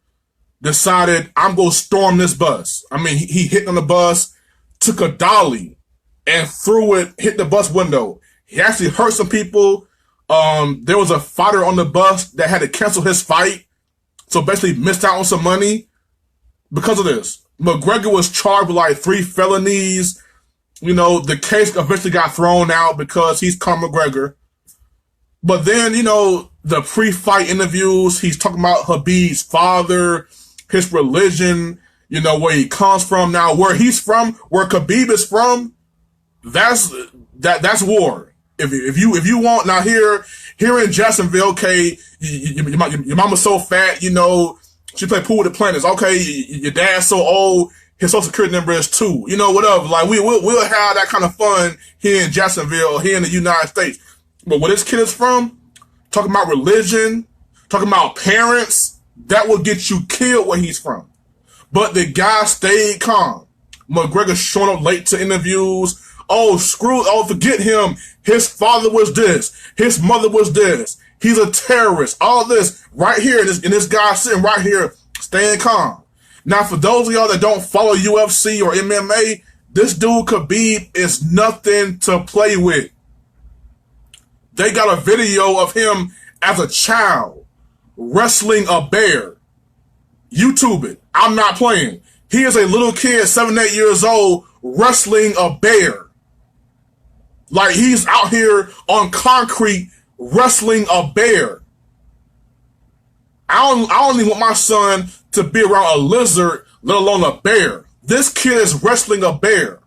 decided, I'm gonna storm this bus. I mean, he hit on the bus, took a dolly, and threw it, hit the bus window. He actually hurt some people. There was a fighter on the bus that had to cancel his fight, so basically missed out on some money because of this. McGregor was charged with like 3 felonies. You know, the case eventually got thrown out because he's Conor McGregor. But then, you know, the pre-fight interviews, he's talking about Khabib's father, his religion, you know, where he comes from. Now, where he's from, where Khabib is from, that's war. If you want, now here in Jacksonville, okay, your mama's so fat, you know, she play pool with the planets. Okay, your dad's so old, his social security number is 2. You know, whatever. Like we'll have that kind of fun here in Jacksonville, here in the United States. But where this kid is from, talking about religion, talking about parents, that will get you killed where he's from. But the guy stayed calm. McGregor showing up late to interviews. Oh, forget him. His father was this. His mother was this. He's a terrorist. All this right here, and this guy sitting right here, staying calm. Now, for those of y'all that don't follow UFC or MMA, This dude Khabib is nothing to play with. They got a video of him as a child wrestling a bear. YouTube it. I'm not playing. He is a little kid, 7, 8 years old, wrestling a bear. Like he's out here on concrete wrestling a bear. I don't even want my son to be around a lizard, let alone a bear. This kid is wrestling a bear.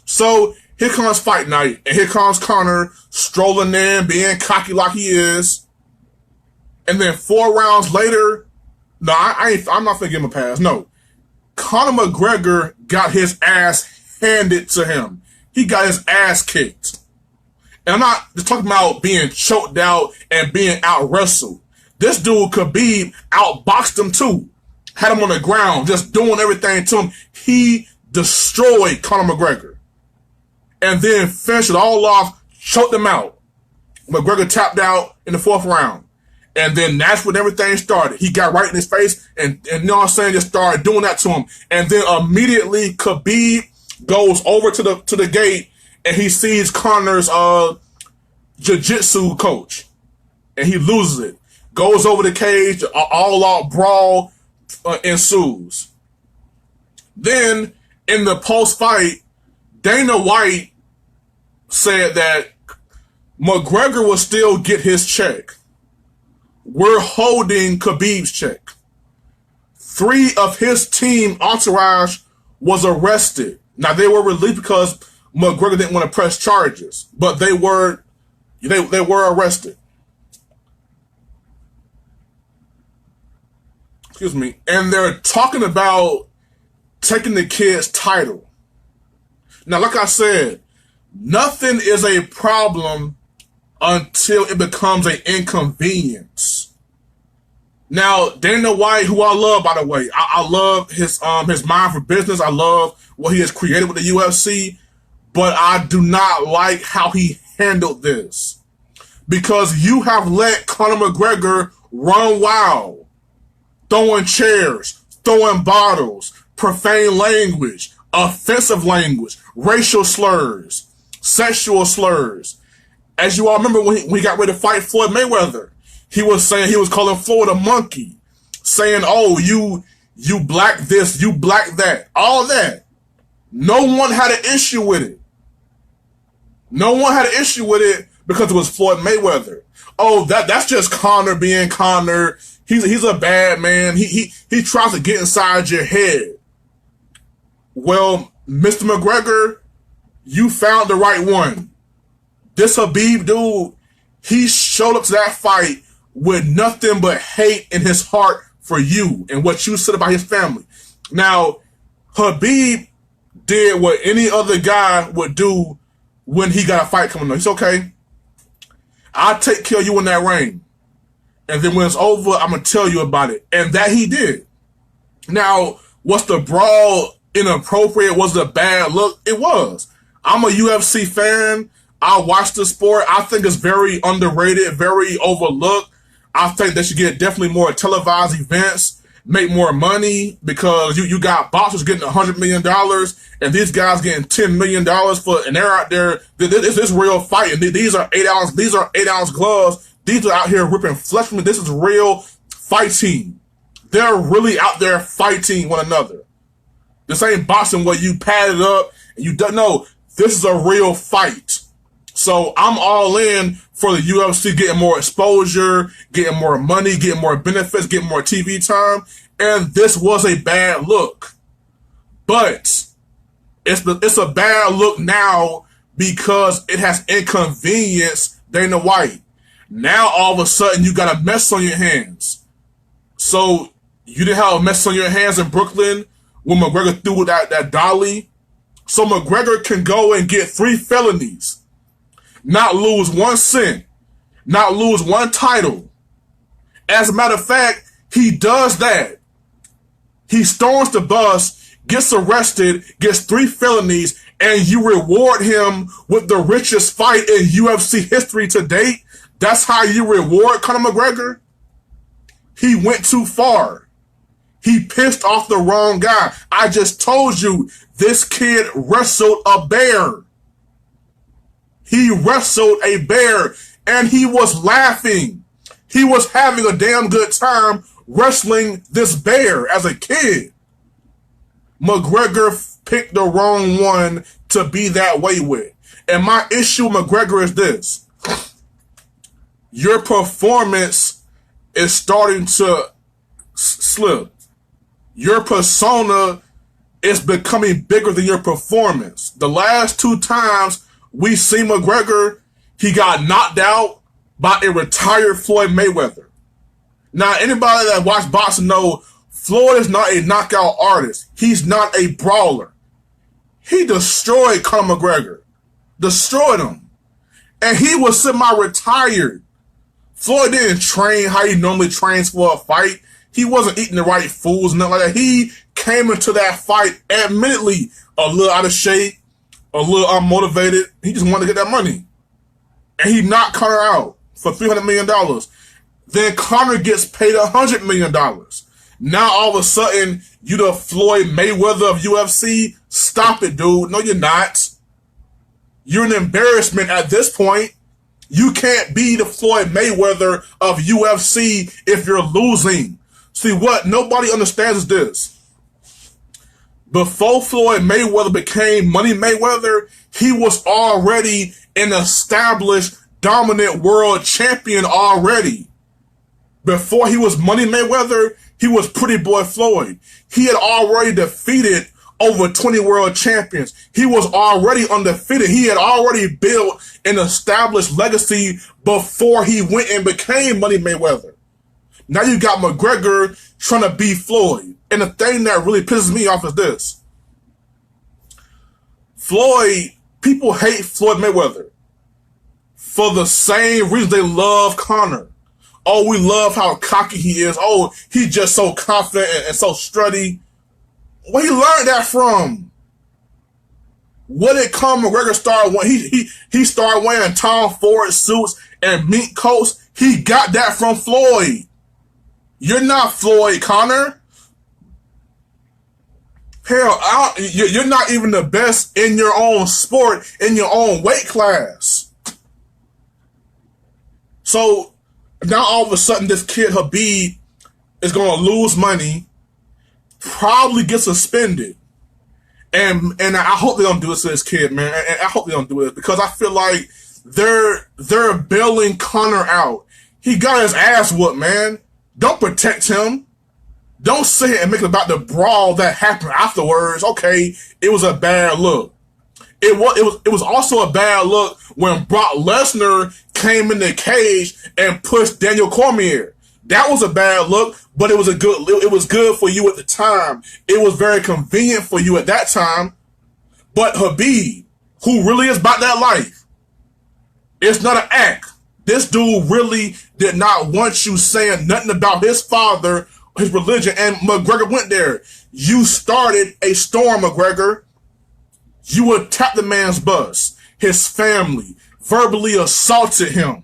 So here comes fight night, and here comes Conor strolling in, being cocky like he is. And then 4 rounds later, no, I'm not gonna give him a pass. No, Conor McGregor got his ass handed to him. He got his ass kicked. And I'm not just talking about being choked out and being out wrestled. This dude, Khabib, outboxed him too. Had him on the ground, just doing everything to him. He destroyed Conor McGregor. And then finished it all off, choked him out. McGregor tapped out in the 4th round. And then that's when everything started. He got right in his face and you know what I'm saying, just started doing that to him. And then immediately Khabib goes over to the gate and he sees Conor's jiu-jitsu coach. And he loses it. Goes over the cage, all-out brawl ensues. Then, in the post-fight, Dana White said that McGregor will still get his check. We're holding Khabib's check. 3 of his team entourage was arrested. Now, they were released because McGregor didn't want to press charges, but they were arrested. Excuse me. And they're talking about taking the kid's title. Now, like I said, nothing is a problem until it becomes an inconvenience. Now, Dana White, who I love, by the way, I love his mind for business. I love what he has created with the UFC, but I do not like how he handled this. Because you have let Conor McGregor run wild, throwing chairs, throwing bottles, profane language, offensive language, racial slurs, sexual slurs. As you all remember when he got ready to fight Floyd Mayweather, he was calling Floyd a monkey, saying, oh, you black this, you black that, all that. No one had an issue with it. No one had an issue with it because it was Floyd Mayweather. Oh, that's just Conor being Conor. He's a bad man. He tries to get inside your head. Well, Mr. McGregor, you found the right one. This Khabib dude, he showed up to that fight with nothing but hate in his heart for you and what you said about his family. Now, Khabib did what any other guy would do when he got a fight coming up. He's okay. I'll take care of you in that ring. And then when it's over, I'm going to tell you about it. And that he did. Now, was the brawl inappropriate? Was it a bad look? It was. I'm a UFC fan. I watch the sport. I think it's very underrated, very overlooked. I think they should get definitely more televised events, make more money, because you got boxers getting $100 million and these guys getting $10 million and they're out there. This is real fighting. These are 8-ounce gloves. These are out here ripping flesh from me. This is real fighting. They're really out there fighting one another. This ain't boxing where you pad it up and you don't know. This is a real fight. So I'm all in for the UFC getting more exposure, getting more money, getting more benefits, getting more TV time. And this was a bad look. But it's a bad look now because it has inconvenienced Dana White. Now all of a sudden you got a mess on your hands. So you didn't have a mess on your hands in Brooklyn when McGregor threw that dolly. So McGregor can go and get 3 felonies. Not lose 1 cent, not lose 1 title. As a matter of fact, he does that. He storms the bus, gets arrested, gets 3 felonies, and you reward him with the richest fight in UFC history to date. That's how you reward Conor McGregor? He went too far. He pissed off the wrong guy. I just told you, this kid wrestled a bear. He wrestled a bear, and he was laughing. He was having a damn good time wrestling this bear as a kid. McGregor picked the wrong one to be that way with. And my issue with McGregor is this. Your performance is starting to slip. Your persona is becoming bigger than your performance. The last 2 times we see McGregor, he got knocked out by a retired Floyd Mayweather. Now, anybody that watched boxing know Floyd is not a knockout artist. He's not a brawler. He destroyed Conor McGregor. Destroyed him. And he was semi-retired. Floyd didn't train how he normally trains for a fight. He wasn't eating the right foods and nothing like that. He came into that fight, admittedly, a little out of shape, a little unmotivated. He just wanted to get that money. And he knocked Conor out for $300 million. Then Conor gets paid $100 million. Now all of a sudden, you the Floyd Mayweather of UFC? Stop it, dude. No, you're not. You're an embarrassment at this point. You can't be the Floyd Mayweather of UFC if you're losing. See, what nobody understands is this. Before Floyd Mayweather became Money Mayweather, he was already an established, dominant world champion already. Before he was Money Mayweather, he was Pretty Boy Floyd. He had already defeated over 20 world champions. He was already undefeated. He had already built an established legacy before he went and became Money Mayweather. Now you got McGregor trying to be Floyd. And the thing that really pisses me off is this. Floyd, people hate Floyd Mayweather for the same reason they love Conor. Oh, we love how cocky he is. Oh, he's just so confident and so strutty. Where he learned that from? What did Conor McGregor start when he started wearing Tom Ford suits and mink coats? He got that from Floyd. You're not Floyd, Conor. Hell, you're not even the best in your own sport, in your own weight class. So now all of a sudden this kid Habib is going to lose money, probably get suspended. And I hope they don't do this to this kid, man. And I hope they don't do it because I feel like they're bailing Conor out. He got his ass whooped, man. Don't protect him. Don't sit here and make it about the brawl that happened afterwards. Okay, it was a bad look. It was also a bad look when Brock Lesnar came in the cage and pushed Daniel Cormier. That was a bad look, but it was good for you at the time. It was very convenient for you at that time. But Habib, who really is about that life, it's not an act. This dude really did not want you saying nothing about his father, his religion, and McGregor went there. You started a storm, McGregor. You attacked the man's bus, his family, verbally assaulted him.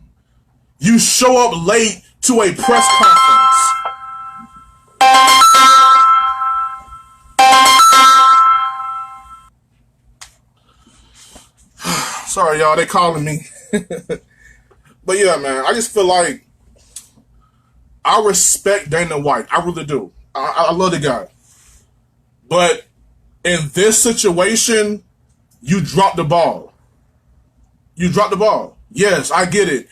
You show up late to a press conference. Sorry, y'all, they calling me. But yeah, man, I just feel like I respect Dana White. I really do. I love the guy. But in this situation, you dropped the ball. You dropped the ball. Yes, I get it.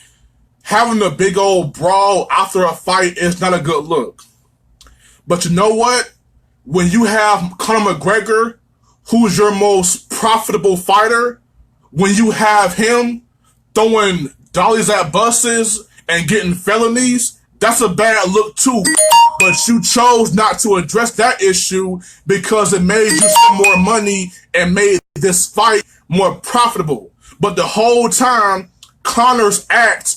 Having a big old brawl after a fight is not a good look. But you know what? When you have Conor McGregor, who's your most profitable fighter, when you have him throwing dollies at buses and getting felonies, that's a bad look too. But you chose not to address that issue because it made you some more money and made this fight more profitable. But the whole time, Conor's act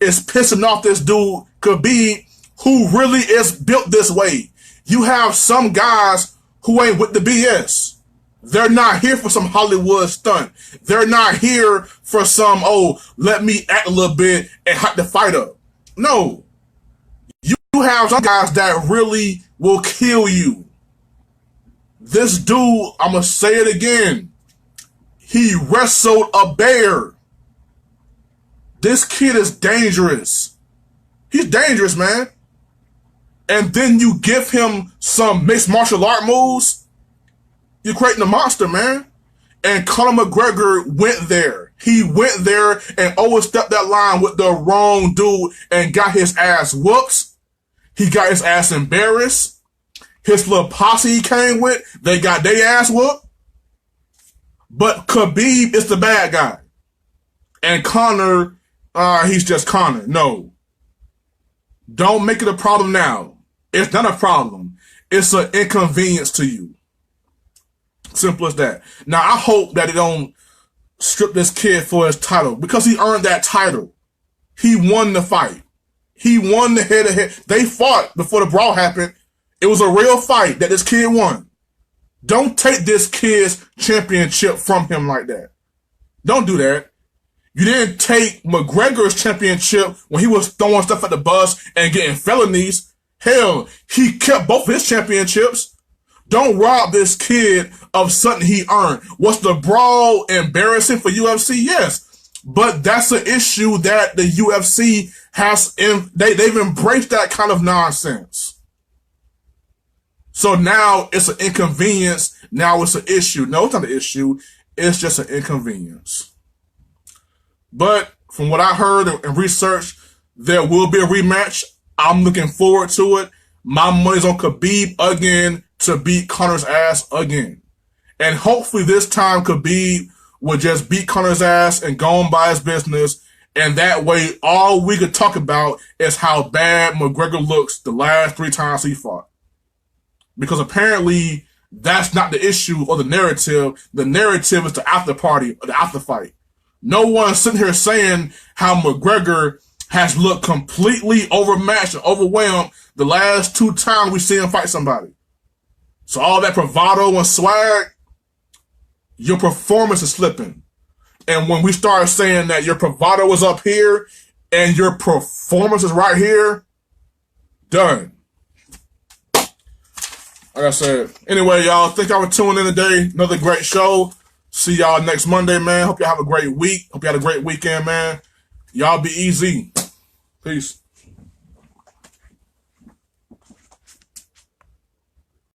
is pissing off this dude, Khabib, who really is built this way. You have some guys who ain't with the BS. They're not here for some Hollywood stunt. They're not here for some, oh, let me act a little bit and hype the fight up. No. You You have some guys that really will kill you. This dude, I'm going to say it again. He wrestled a bear. This kid is dangerous. He's dangerous, man. And then you give him some mixed martial art moves, you're creating a monster, man. And Conor McGregor went there. He went there and overstepped that line with the wrong dude and got his ass whooped. He got his ass embarrassed. His little posse he came with, they got their ass whooped. But Khabib is the bad guy. And Conor, he's just Conor. No. Don't make it a problem now. It's not a problem. It's an inconvenience to you. Simple as that. Now, I hope that they don't strip this kid for his title because he earned that title. He won the fight. He won the head-to-head. They fought before the brawl happened. It was a real fight that this kid won. Don't take this kid's championship from him like that. Don't do that. You didn't take McGregor's championship when he was throwing stuff at the bus and getting felonies. Hell, he kept both of his championships. Don't rob this kid of something he earned. Was the brawl embarrassing for UFC? Yes. But that's an issue that the UFC has, they've embraced that kind of nonsense. So now it's an inconvenience. Now it's an issue. No, it's not an issue. It's just an inconvenience. But from what I heard and researched, there will be a rematch. I'm looking forward to it. My money's on Khabib again to beat Conor's ass again. And hopefully this time Khabib will just beat Conor's ass and go on by his business. And that way, all we could talk about is how bad McGregor looks the last 3 times he fought. Because apparently that's not the issue or the narrative. The narrative is the after party or the after fight. No one's sitting here saying how McGregor has looked completely overmatched and overwhelmed the last 2 times we see him fight somebody. So all that bravado and swag, your performance is slipping. And when we start saying that your bravado is up here and your performance is right here, done. Like I said, anyway, y'all, thank y'all for tuning in today. Another great show. See y'all next Monday, man. Hope y'all have a great week. Hope you had a great weekend, man. Y'all be easy. Peace.